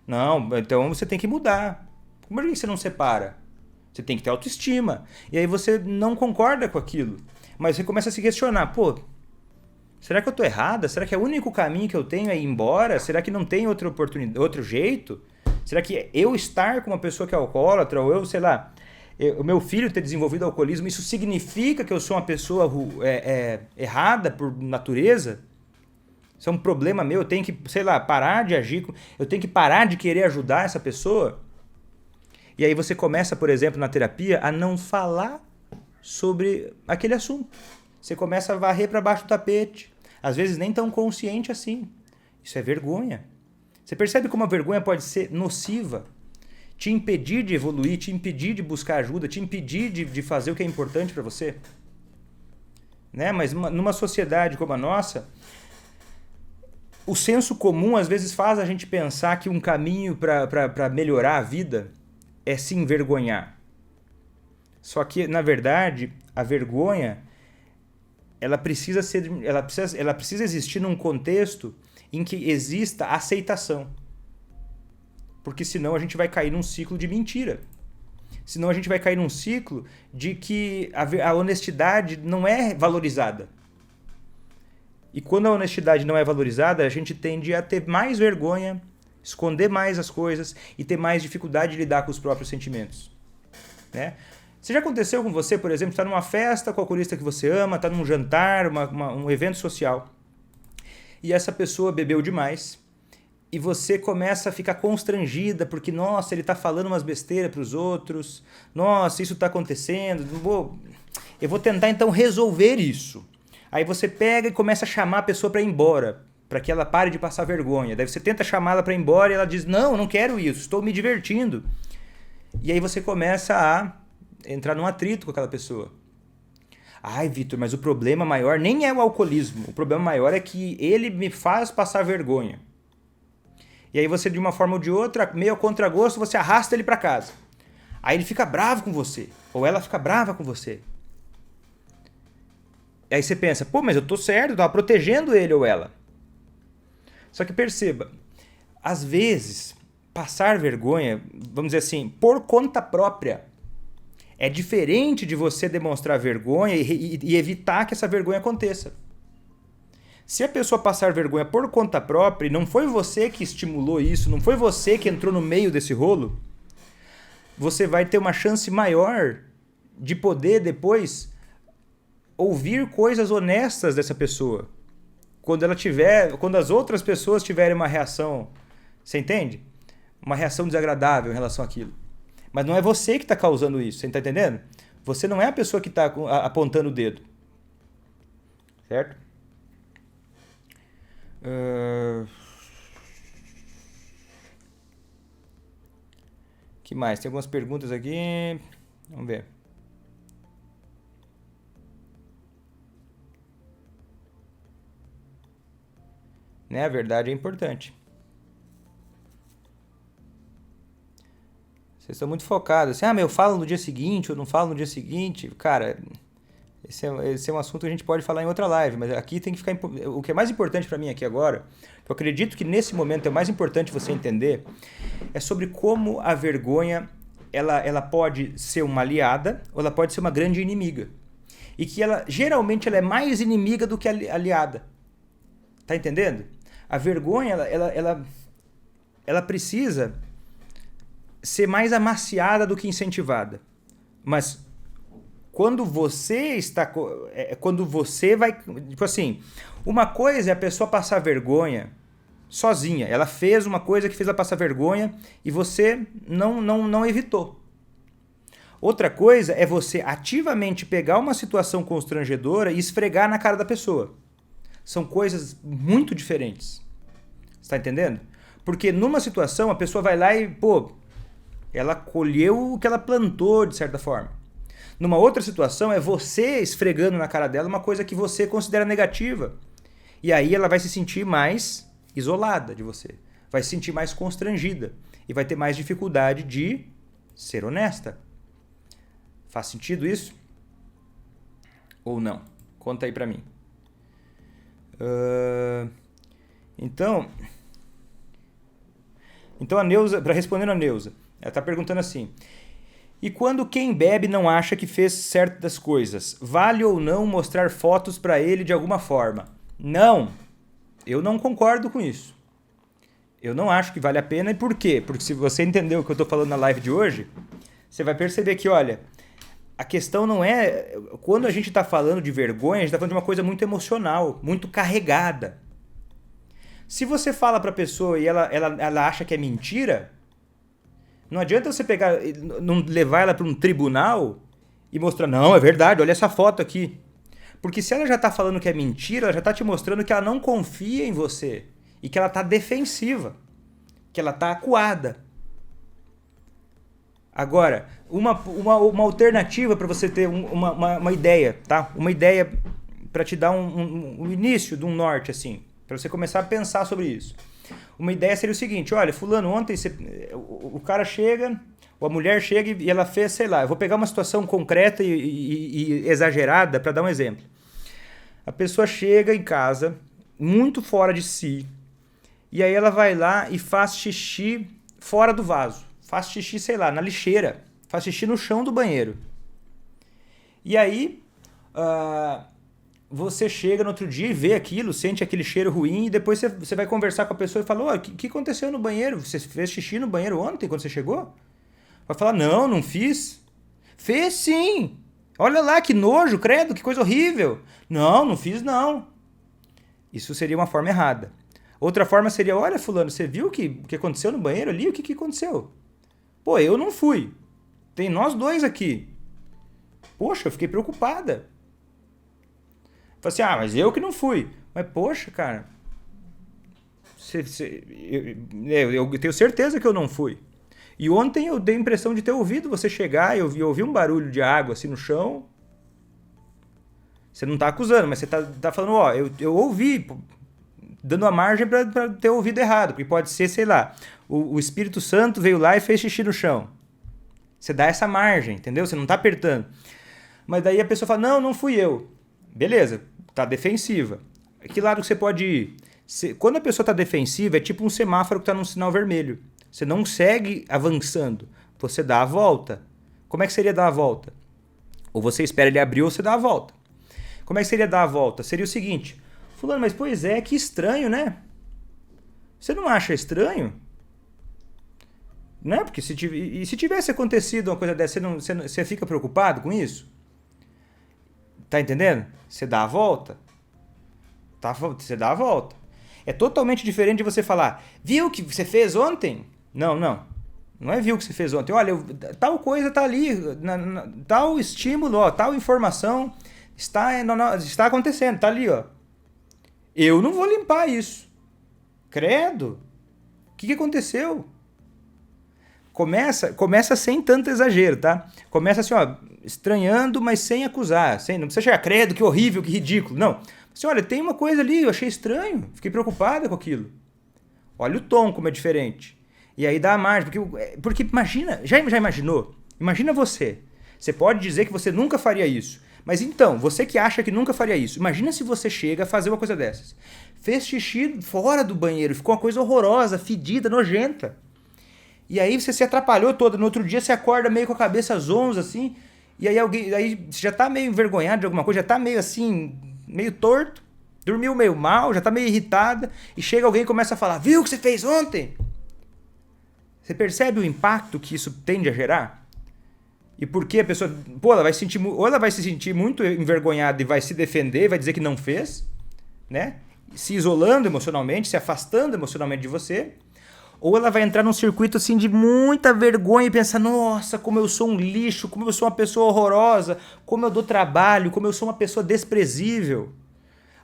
Não, então você tem que mudar. Como é que você não separa? Você tem que ter autoestima. E aí você não concorda com aquilo. Mas você começa a se questionar. Pô, será que eu tô errada? Será que é o único caminho que eu tenho é ir embora? Será que não tem outra oportunidade, outro jeito? Será que eu estar com uma pessoa que é alcoólatra, ou eu, sei lá... o meu filho ter desenvolvido alcoolismo, isso significa que eu sou uma pessoa errada por natureza? Isso é um problema meu, eu tenho que, sei lá, parar de agir, eu tenho que parar de querer ajudar essa pessoa? E aí você começa, por exemplo, na terapia, a não falar sobre aquele assunto. Você começa a varrer para baixo do tapete, às vezes nem tão consciente assim. Isso é vergonha. Você percebe como a vergonha pode ser nociva? Te impedir de evoluir, te impedir de buscar ajuda, te impedir de fazer o que é importante para você. Né? Mas numa sociedade como a nossa, o senso comum às vezes faz a gente pensar que um caminho para melhorar a vida é se envergonhar. Só que, na verdade, a vergonha, ela precisa existir num contexto em que exista aceitação. Porque senão a gente vai cair num ciclo de mentira. Senão a gente vai cair num ciclo de que a honestidade não é valorizada. E quando a honestidade não é valorizada, a gente tende a ter mais vergonha, esconder mais as coisas e ter mais dificuldade de lidar com os próprios sentimentos. Né? Se já aconteceu com você, por exemplo, está numa festa com a alcoolista que você ama, está num jantar, um evento social, e essa pessoa bebeu demais, e você começa a ficar constrangida, porque, nossa, ele está falando umas besteiras para os outros, nossa, isso está acontecendo, eu vou tentar então resolver isso. Aí você pega e começa a chamar a pessoa para ir embora, para que ela pare de passar vergonha. Daí você tenta chamá-la para ir embora e ela diz, não quero isso, estou me divertindo. E aí você começa a entrar num atrito com aquela pessoa. Ai, Vitor, mas o problema maior nem é o alcoolismo, o problema maior é que ele me faz passar vergonha. E aí você, de uma forma ou de outra, meio a contragosto, você arrasta ele para casa. Aí ele fica bravo com você, ou ela fica brava com você. Aí você pensa, pô, mas eu tô certo, eu tava protegendo ele ou ela. Só que perceba, às vezes, passar vergonha, vamos dizer assim, por conta própria, é diferente de você demonstrar vergonha e evitar que essa vergonha aconteça. Se a pessoa passar vergonha por conta própria e não foi você que estimulou isso, não foi você que entrou no meio desse rolo, você vai ter uma chance maior de poder depois ouvir coisas honestas dessa pessoa. Quando as outras pessoas tiverem uma reação, você entende? Uma reação desagradável em relação àquilo. Mas não é você que está causando isso, você está entendendo? Você não é a pessoa que está apontando o dedo. Certo? Que mais? Tem algumas perguntas aqui. Vamos ver. Né? A verdade é importante. Vocês estão muito focados. Assim, mas eu falo no dia seguinte, eu não falo no dia seguinte. Cara, esse é um assunto que a gente pode falar em outra live, mas aqui tem que ficar... O que é mais importante para mim aqui agora, que eu acredito que nesse momento é mais importante você entender, é sobre como a vergonha ela pode ser uma aliada ou ela pode ser uma grande inimiga. E que geralmente ela é mais inimiga do que aliada. Tá entendendo? A vergonha, ela precisa ser mais amaciada do que incentivada. Mas quando você vai... Tipo assim, uma coisa é a pessoa passar vergonha sozinha. Ela fez uma coisa que fez ela passar vergonha e você não evitou. Outra coisa é você ativamente pegar uma situação constrangedora e esfregar na cara da pessoa. São coisas muito diferentes. Você tá entendendo? Porque numa situação a pessoa vai lá e, ela colheu o que ela plantou, de certa forma. Numa outra situação é você esfregando na cara dela uma coisa que você considera negativa. E aí ela vai se sentir mais isolada de você. Vai se sentir mais constrangida. E vai ter mais dificuldade de ser honesta. Faz sentido isso? Ou não? Conta aí pra mim. Então a Neuza, respondendo a Neuza, ela está perguntando assim: e quando quem bebe não acha que fez certas coisas, vale ou não mostrar fotos para ele de alguma forma? Não, eu não concordo com isso. Eu não acho que vale a pena. E por quê? Porque se você entendeu o que eu estou falando na live de hoje, você vai perceber que, olha, a questão não é... Quando a gente está falando de vergonha, a gente está falando de uma coisa muito emocional, muito carregada. Se você fala para a pessoa e ela acha que é mentira, não adianta você levar ela para um tribunal e mostrar, não, é verdade, olha essa foto aqui. Porque se ela já está falando que é mentira, ela já está te mostrando que ela não confia em você e que ela está defensiva, que ela está acuada. Agora, uma alternativa para você ter uma ideia, tá? Uma ideia para te dar um início de um norte, assim, para você começar a pensar sobre isso. Uma ideia seria o seguinte: olha, fulano, ontem o cara chega, Ou a mulher chega e ela fez, sei lá, eu vou pegar uma situação concreta e exagerada para dar um exemplo. A pessoa chega em casa, muito fora de si, e aí ela vai lá e faz xixi fora do vaso. Faz xixi, sei lá, na lixeira. Faz xixi no chão do banheiro. E aí, você chega no outro dia e vê aquilo, sente aquele cheiro ruim, e depois você vai conversar com a pessoa e fala, o que aconteceu no banheiro? Você fez xixi no banheiro ontem, quando você chegou? Vai falar, não fiz. Fez sim! Olha lá, que nojo, credo, que coisa horrível. Não fiz não. Isso seria uma forma errada. Outra forma seria, olha fulano, você viu o que aconteceu no banheiro ali? O que aconteceu? Pô, eu não fui. Tem nós dois aqui. Poxa, eu fiquei preocupada. Falei assim, mas eu que não fui. Mas poxa, cara, eu tenho certeza que eu não fui. E ontem eu dei a impressão de ter ouvido você chegar, eu ouvi um barulho de água assim no chão. Você não tá acusando, mas você tá falando, eu ouvi, dando a margem para ter ouvido errado. Porque pode ser, sei lá, o Espírito Santo veio lá e fez xixi no chão. Você dá essa margem, entendeu? Você não tá apertando. Mas daí a pessoa fala, não fui eu. Beleza, tá defensiva. Que lado que você pode ir? Quando a pessoa tá defensiva, é tipo um semáforo que tá num sinal vermelho. Você não segue avançando, você dá a volta. Como é que seria dar a volta? Ou você espera ele abrir ou você dá a volta. Como é que seria dar a volta? Seria o seguinte, fulano, mas pois é, que estranho, né? Você não acha estranho? Né? Porque se tivesse acontecido uma coisa dessa, você fica preocupado com isso? Tá entendendo? Você dá a volta. Você dá a volta. É totalmente diferente de você falar, viu o que você fez ontem? Não é viu o que você fez ontem. Olha, tal coisa tá ali, tal estímulo, tal informação está acontecendo, tá ali, ó. Eu não vou limpar isso. Credo. O que aconteceu? Começa sem tanto exagero, tá? Começa assim, estranhando, mas sem acusar. Não precisa chegar, credo, que horrível, que ridículo. Não. Assim, olha, tem uma coisa ali, eu achei estranho, fiquei preocupada com aquilo. Olha o tom como é diferente. E aí dá a margem, porque imagina, já imaginou? Imagina você. Você pode dizer que você nunca faria isso. Mas então, você que acha que nunca faria isso, imagina se você chega a fazer uma coisa dessas. Fez xixi fora do banheiro, ficou uma coisa horrorosa, fedida, nojenta. E aí você se atrapalhou toda, no outro dia você acorda meio com a cabeça zonza, assim, e aí você já tá meio envergonhado de alguma coisa, já tá meio assim, meio torto, dormiu meio mal, já tá meio irritada, e chega alguém e começa a falar, viu o que você fez ontem? Você percebe o impacto que isso tende a gerar? E por que a pessoa, ela vai sentir, ou ela vai se sentir muito envergonhada e vai se defender, vai dizer que não fez, né? Se isolando emocionalmente, se afastando emocionalmente de você, ou ela vai entrar num circuito assim de muita vergonha e pensar, nossa, como eu sou um lixo, como eu sou uma pessoa horrorosa, como eu dou trabalho, como eu sou uma pessoa desprezível.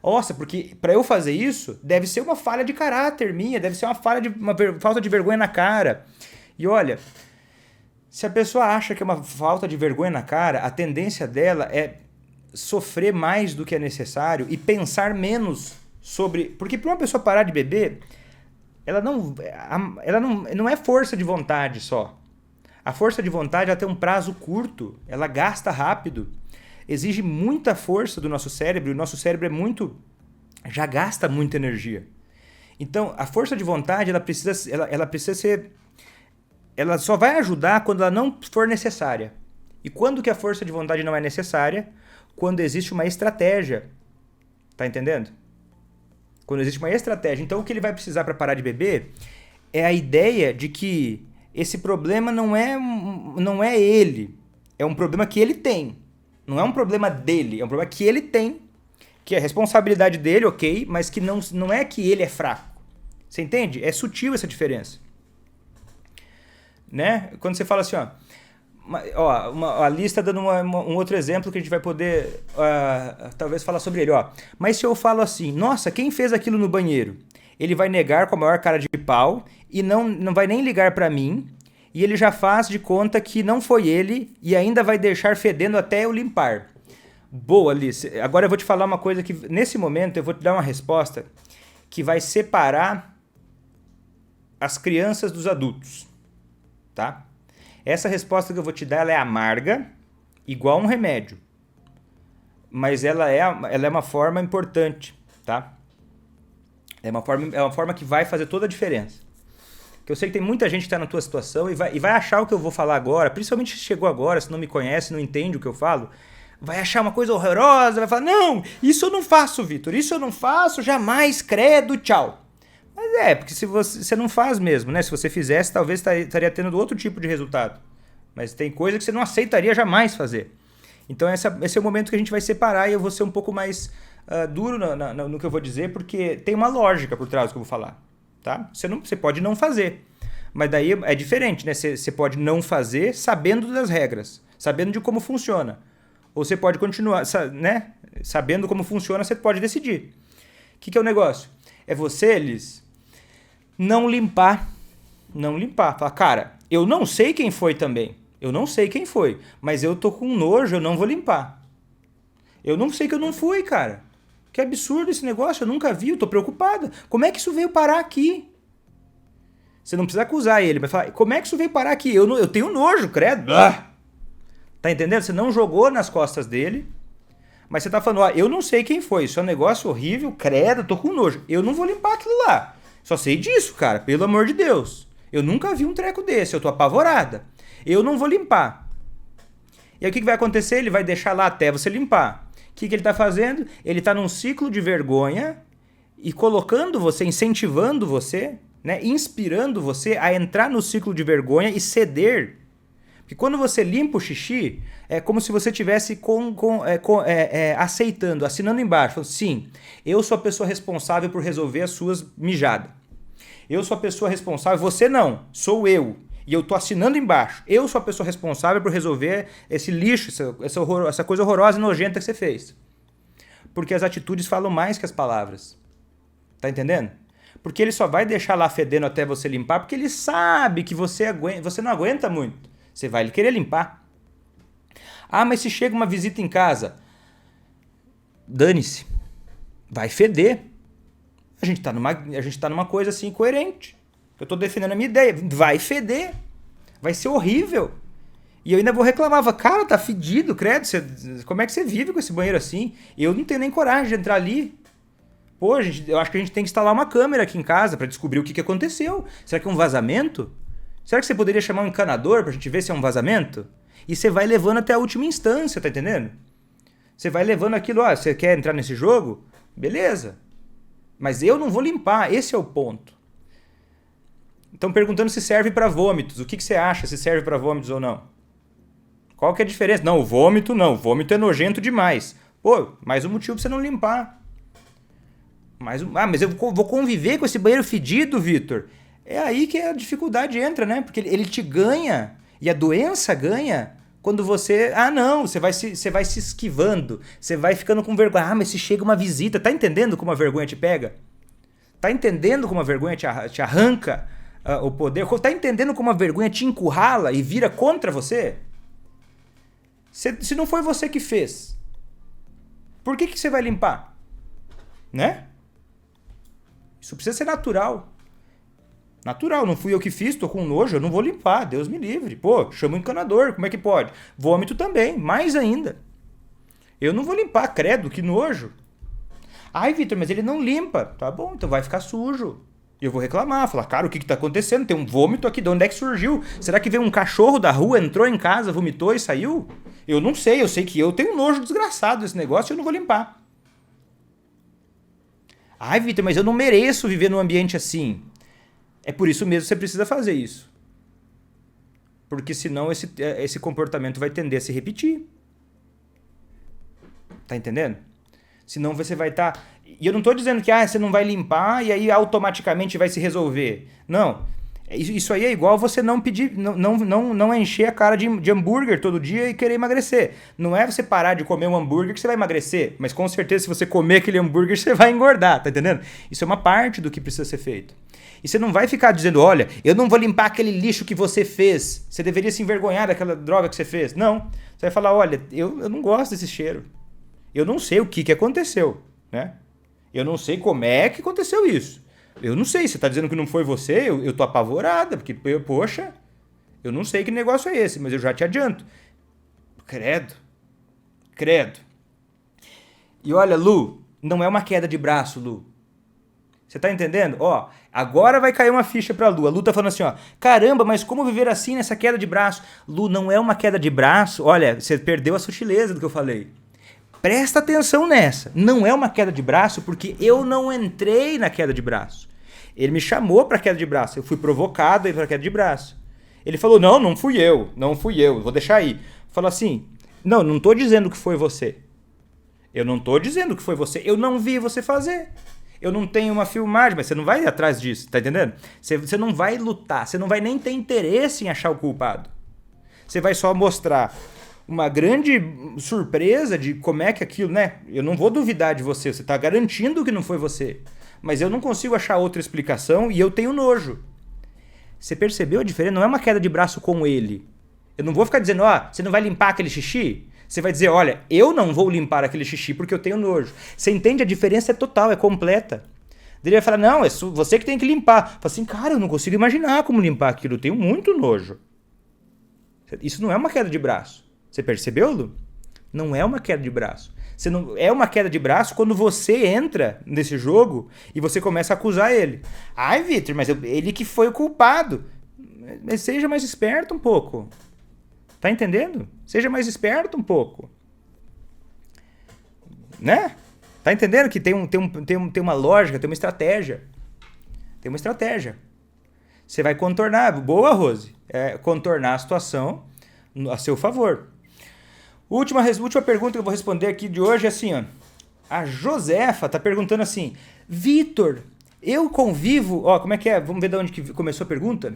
Nossa, porque para eu fazer isso, deve ser uma falha de caráter minha, deve ser uma falta de vergonha na cara. E olha, se a pessoa acha que é uma falta de vergonha na cara, a tendência dela é sofrer mais do que é necessário e pensar menos sobre... Porque para uma pessoa parar de beber, ela não é força de vontade só. A força de vontade ela tem um prazo curto, ela gasta rápido, exige muita força do nosso cérebro, e o nosso cérebro já gasta muita energia. Então, a força de vontade ela precisa ser... Ela só vai ajudar quando ela não for necessária. E quando que a força de vontade não é necessária? Quando existe uma estratégia. Tá entendendo? Quando existe uma estratégia. Então, o que ele vai precisar para parar de beber é a ideia de que esse problema não é ele. É um problema que ele tem. Não é um problema dele. É um problema que ele tem. Que é responsabilidade dele, ok, mas que não é que ele é fraco. Você entende? É sutil essa diferença. Né? Quando você fala assim, a lista dando um outro exemplo que a gente vai poder talvez falar sobre ele. Mas se eu falo assim, nossa, quem fez aquilo no banheiro? Ele vai negar com a maior cara de pau e não vai nem ligar para mim e ele já faz de conta que não foi ele e ainda vai deixar fedendo até eu limpar. Boa, Alice. Agora eu vou te falar uma coisa que nesse momento eu vou te dar uma resposta que vai separar as crianças dos adultos. Tá? Essa resposta que eu vou te dar, ela é amarga, igual um remédio. Mas ela é uma forma importante, tá? É uma forma que vai fazer toda a diferença. Porque eu sei que tem muita gente que está na tua situação e vai achar o que eu vou falar agora, principalmente se chegou agora, se não me conhece, não entende o que eu falo, vai achar uma coisa horrorosa, vai falar, não, isso eu não faço, Vitor, isso eu não faço, jamais, credo, tchau. Mas porque se você não faz mesmo, né? Se você fizesse, talvez estaria tendo outro tipo de resultado. Mas tem coisa que você não aceitaria jamais fazer. Então esse é o momento que a gente vai separar e eu vou ser um pouco mais duro no que eu vou dizer, porque tem uma lógica por trás do que eu vou falar. Tá? Você pode não fazer. Mas daí é diferente, né? Você pode não fazer sabendo das regras, sabendo de como funciona. Ou você pode continuar, né? Sabendo como funciona, você pode decidir. O que é o negócio? É você, Liz, não limpar. Não limpar. Falar, cara, eu não sei quem foi também. Eu não sei quem foi. Mas eu tô com nojo, eu não vou limpar. Eu não sei que eu não fui, cara. Que absurdo esse negócio, eu nunca vi, eu tô preocupada. Como é que isso veio parar aqui? Você não precisa acusar ele, mas falar, como é que isso veio parar aqui? Eu tenho nojo, credo. Tá entendendo? Você não jogou nas costas dele, mas você tá falando, eu não sei quem foi, isso é um negócio horrível, credo, tô com nojo. Eu não vou limpar aquilo lá. Só sei disso, cara, pelo amor de Deus. Eu nunca vi um treco desse, eu tô apavorada. Eu não vou limpar. E aí o que vai acontecer? Ele vai deixar lá até você limpar. O que ele está fazendo? Ele está num ciclo de vergonha e colocando você, incentivando você, né, inspirando você a entrar no ciclo de vergonha e ceder. Porque quando você limpa o xixi, é como se você estivesse aceitando, assinando embaixo. Falando, sim, eu sou a pessoa responsável por resolver as suas mijadas. Eu sou a pessoa responsável, você não, sou eu. E eu tô assinando embaixo. Eu sou a pessoa responsável por resolver esse lixo, essa coisa horrorosa e nojenta que você fez. Porque as atitudes falam mais que as palavras. Tá entendendo? Porque ele só vai deixar lá fedendo até você limpar, porque ele sabe que você não aguenta muito. Você vai querer limpar. Ah, mas se chega uma visita em casa, dane-se. Vai feder. A gente tá numa coisa assim coerente. Eu tô defendendo a minha ideia. Vai feder. Vai ser horrível. E eu ainda vou reclamar. Cara, tá fedido, credo. Como é que você vive com esse banheiro assim? Eu não tenho nem coragem de entrar ali. Pô, eu acho que a gente tem que instalar uma câmera aqui em casa pra descobrir o que aconteceu. Será que é um vazamento? Será que você poderia chamar um encanador pra gente ver se é um vazamento? E você vai levando até a última instância, tá entendendo? Você vai levando aquilo, você quer entrar nesse jogo? Beleza. Mas eu não vou limpar, esse é o ponto. Estão perguntando se serve para vômitos. O que você acha, se serve para vômitos ou não? Qual que é a diferença? Não, o vômito não. O vômito é nojento demais. Pô, mais um motivo para você não limpar. Mas eu vou conviver com esse banheiro fedido, Vitor. É aí que a dificuldade entra, né? Porque ele te ganha. E a doença ganha quando você... você vai se esquivando. Você vai ficando com vergonha. Mas se chega uma visita. Tá entendendo como a vergonha te pega? Tá entendendo como a vergonha te arranca o poder? Tá entendendo como a vergonha te encurrala e vira contra você? Se não foi você que fez, por que você vai limpar? Né? Isso precisa ser natural. Natural, não fui eu que fiz, tô com nojo, eu não vou limpar, Deus me livre. Pô, chama o encanador, como é que pode? Vômito também, mais ainda. Eu não vou limpar, credo, que nojo. Ai, Vitor, mas ele não limpa. Tá bom, então vai ficar sujo. E eu vou reclamar, falar, cara, o que tá acontecendo? Tem um vômito aqui, de onde é que surgiu? Será que veio um cachorro da rua, entrou em casa, vomitou e saiu? Eu não sei, eu sei que eu tenho um nojo desgraçado desse negócio e eu não vou limpar. Ai, Vitor, mas eu não mereço viver num ambiente assim. É por isso mesmo que você precisa fazer isso. Porque senão esse comportamento vai tender a se repetir. Tá entendendo? Senão você vai estar... E eu não estou dizendo que você não vai limpar e aí automaticamente vai se resolver. Não. Isso aí é igual você não pedir, não encher a cara de hambúrguer todo dia e querer emagrecer. Não é você parar de comer um hambúrguer que você vai emagrecer. Mas com certeza se você comer aquele hambúrguer você vai engordar, tá entendendo? Isso é uma parte do que precisa ser feito. E você não vai ficar dizendo, olha, eu não vou limpar aquele lixo que você fez. Você deveria se envergonhar daquela droga que você fez. Não. Você vai falar, olha, eu não gosto desse cheiro. Eu não sei o que aconteceu, né? Eu não sei como é que aconteceu isso. Eu não sei, você está dizendo que não foi você, eu tô apavorada, porque, poxa, Eu não sei que negócio é esse, mas eu já te adianto. Credo. Credo. E olha, Lu, não é uma queda de braço, Lu. Você tá entendendo? Ó, agora vai cair uma ficha pra Lu. A Lu tá falando assim, ó, caramba, mas como viver assim nessa queda de braço? Lu, não é uma queda de braço. Olha, você perdeu a sutileza do que eu falei. Presta atenção nessa. Não é uma queda de braço porque eu não entrei na queda de braço. Ele me chamou pra queda de braço. Eu fui provocado aí pra queda de braço. Ele falou, não fui eu, vou deixar aí. Falou assim, não tô dizendo que foi você. Eu não tô dizendo que foi você. Eu não vi você fazer. Eu não tenho uma filmagem, mas você não vai ir atrás disso, tá entendendo? Você não vai lutar, você não vai nem ter interesse em achar o culpado. Você vai só mostrar uma grande surpresa de como é que aquilo, né? Eu não vou duvidar de você, você tá garantindo que não foi você. Mas eu não consigo achar outra explicação e eu tenho nojo. Você percebeu a diferença? Não é uma queda de braço com ele. Eu não vou ficar dizendo, você não vai limpar aquele xixi? Você vai dizer, olha, eu não vou limpar aquele xixi porque eu tenho nojo. Você entende? A diferença é total, é completa. Ele vai falar, não, é você que tem que limpar. Fala assim, cara, eu não consigo imaginar como limpar aquilo, eu tenho muito nojo. Isso não é uma queda de braço. Você percebeu, Lu? Não é uma queda de braço. Você não, é uma queda de braço quando você entra nesse jogo e você começa a acusar ele. Ai, Vitor, mas ele que foi o culpado. Mas seja mais esperto um pouco. Tá entendendo? Seja mais esperto um pouco. Né? Tá entendendo que tem uma lógica, tem uma estratégia. Tem uma estratégia. Você vai contornar. Boa, Rose. Contornar a situação a seu favor. Última pergunta que eu vou responder aqui de hoje é assim, ó. A Josefa tá perguntando assim, Vitor, eu convivo... Ó, como é que é? Vamos ver de onde que começou a pergunta?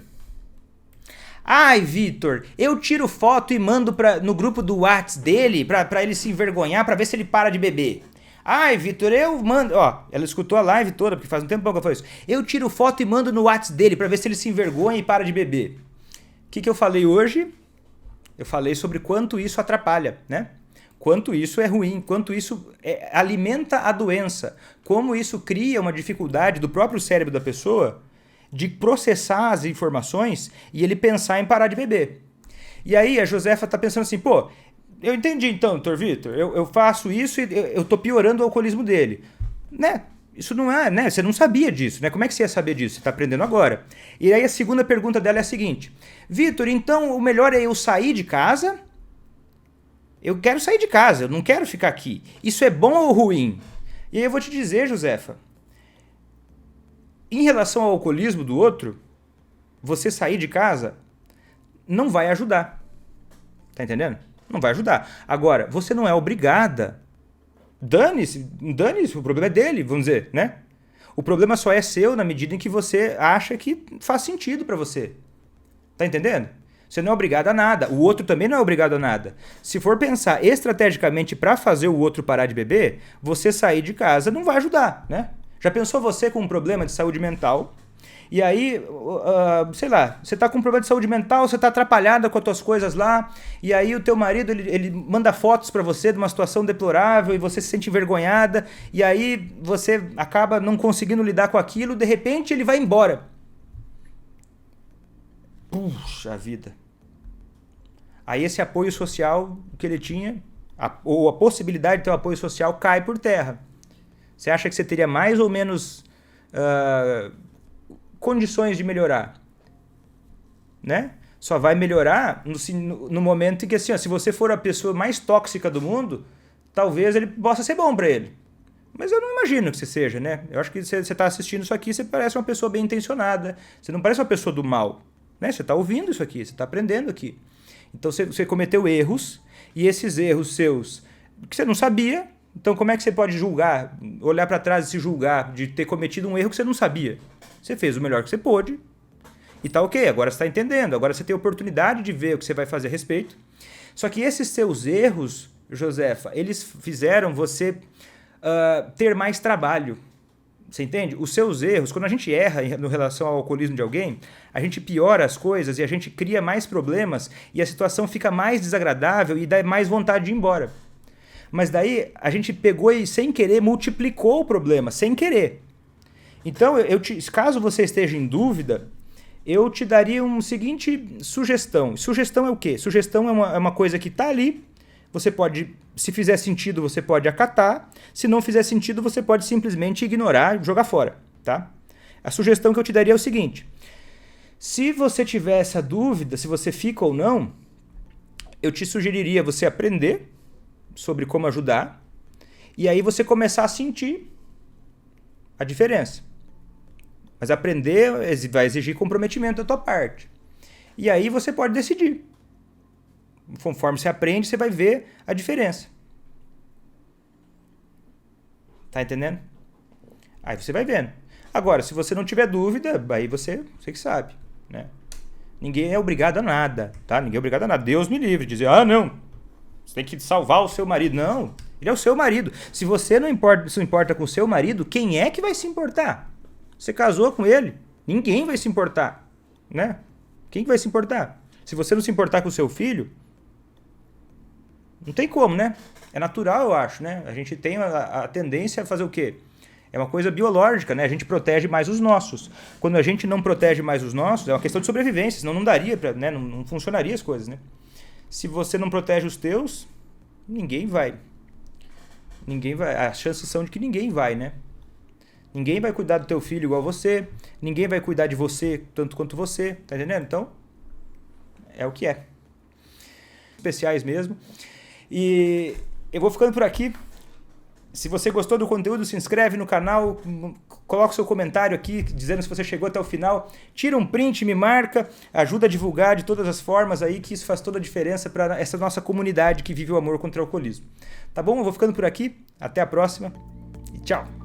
Ai, Vitor, eu tiro foto e mando no grupo do WhatsApp dele pra ele se envergonhar, pra ver se ele para de beber. Ai, Vitor, eu mando... Ó, ela escutou a live toda, porque faz um tempo que eu falei isso. Eu tiro foto e mando no WhatsApp dele pra ver se ele se envergonha e para de beber. O que eu falei hoje? Eu falei sobre quanto isso atrapalha, né? Quanto isso é ruim, quanto isso alimenta a doença, como isso cria uma dificuldade do próprio cérebro da pessoa de processar as informações e ele pensar em parar de beber. E aí a Josefa tá pensando assim, pô, eu entendi então, doutor Vitor, eu faço isso e eu tô piorando o alcoolismo dele. Né? Isso não é, né? Você não sabia disso, né? Como é que você ia saber disso? Você tá aprendendo agora. E aí a segunda pergunta dela é a seguinte, Vitor, então o melhor é eu sair de casa? Eu quero sair de casa, eu não quero ficar aqui. Isso é bom ou ruim? E aí eu vou te dizer, Josefa, em relação ao alcoolismo do outro, você sair de casa não vai ajudar. Tá entendendo? Não vai ajudar. Agora, você não é obrigada. Dane-se, o problema é dele, vamos dizer, né? O problema só é seu na medida em que você acha que faz sentido pra você. Tá entendendo? Você não é obrigado a nada. O outro também não é obrigado a nada. Se for pensar estrategicamente pra fazer o outro parar de beber, você sair de casa não vai ajudar, né? Já pensou você com um problema de saúde mental? E aí, sei lá, você tá com um problema de saúde mental, você tá atrapalhada com as tuas coisas lá, e aí o teu marido, ele manda fotos pra você de uma situação deplorável e você se sente envergonhada, e aí você acaba não conseguindo lidar com aquilo, de repente ele vai embora. Puxa vida. Aí esse apoio social que ele tinha, ou a possibilidade de ter um apoio social cai por terra. Você acha que você teria mais ou menos condições de melhorar? Né? Só vai melhorar no momento em que, assim, ó, se você for a pessoa mais tóxica do mundo, talvez ele possa ser bom para ele. Mas eu não imagino que você seja, né? Eu acho que você está assistindo isso aqui, você parece uma pessoa bem intencionada. Você não parece uma pessoa do mal. Né? Você está ouvindo isso aqui, você está aprendendo aqui. Então você cometeu erros, e esses erros seus, que você não sabia. Então como é que você pode julgar, olhar para trás e se julgar de ter cometido um erro que você não sabia? Você fez o melhor que você pôde e tá ok, agora você está entendendo, agora você tem a oportunidade de ver o que você vai fazer a respeito. Só que esses seus erros, Josefa, eles fizeram você ter mais trabalho. Você entende? Os seus erros, quando a gente erra em relação ao alcoolismo de alguém, a gente piora as coisas e a gente cria mais problemas e a situação fica mais desagradável e dá mais vontade de ir embora. Mas daí a gente pegou e, sem querer, multiplicou o problema, sem querer. Então, caso você esteja em dúvida, eu te daria uma seguinte sugestão. Sugestão é o quê? Sugestão é uma coisa que está ali, você pode, se fizer sentido, você pode acatar, se não fizer sentido, você pode simplesmente ignorar e jogar fora, tá? A sugestão que eu te daria é o seguinte: se você tiver essa dúvida, se você fica ou não, eu te sugeriria você aprender sobre como ajudar e aí você começar a sentir a diferença. Mas aprender vai exigir comprometimento da tua parte. E aí você pode decidir. Conforme você aprende, você vai ver a diferença. Tá entendendo? Aí você vai vendo. Agora, se você não tiver dúvida, aí você que sabe, né? Ninguém é obrigado a nada, tá? Ninguém é obrigado a nada. Deus me livre de dizer, não, você tem que salvar o seu marido. Não, ele é o seu marido. Se você não se importa com o seu marido, quem é que vai se importar? Você casou com ele, ninguém vai se importar, né? Quem que vai se importar? Se você não se importar com o seu filho, não tem como, né? É natural, eu acho, né? A gente tem a tendência a fazer o quê? É uma coisa biológica, né? A gente protege mais os nossos. Quando a gente não protege mais os nossos, é uma questão de sobrevivência, senão não daria, né? Não funcionaria as coisas, né? Se você não protege os teus, ninguém vai. Ninguém vai. As chances são de que ninguém vai, né? Ninguém vai cuidar do teu filho igual você. Ninguém vai cuidar de você tanto quanto você. Tá entendendo? Então, é o que é. Especiais mesmo. E eu vou ficando por aqui. Se você gostou do conteúdo, se inscreve no canal, coloca o seu comentário aqui dizendo se você chegou até o final. Tira um print, me marca, ajuda a divulgar de todas as formas aí, que isso faz toda a diferença para essa nossa comunidade que vive o amor contra o alcoolismo. Tá bom? Eu vou ficando por aqui. Até a próxima e tchau!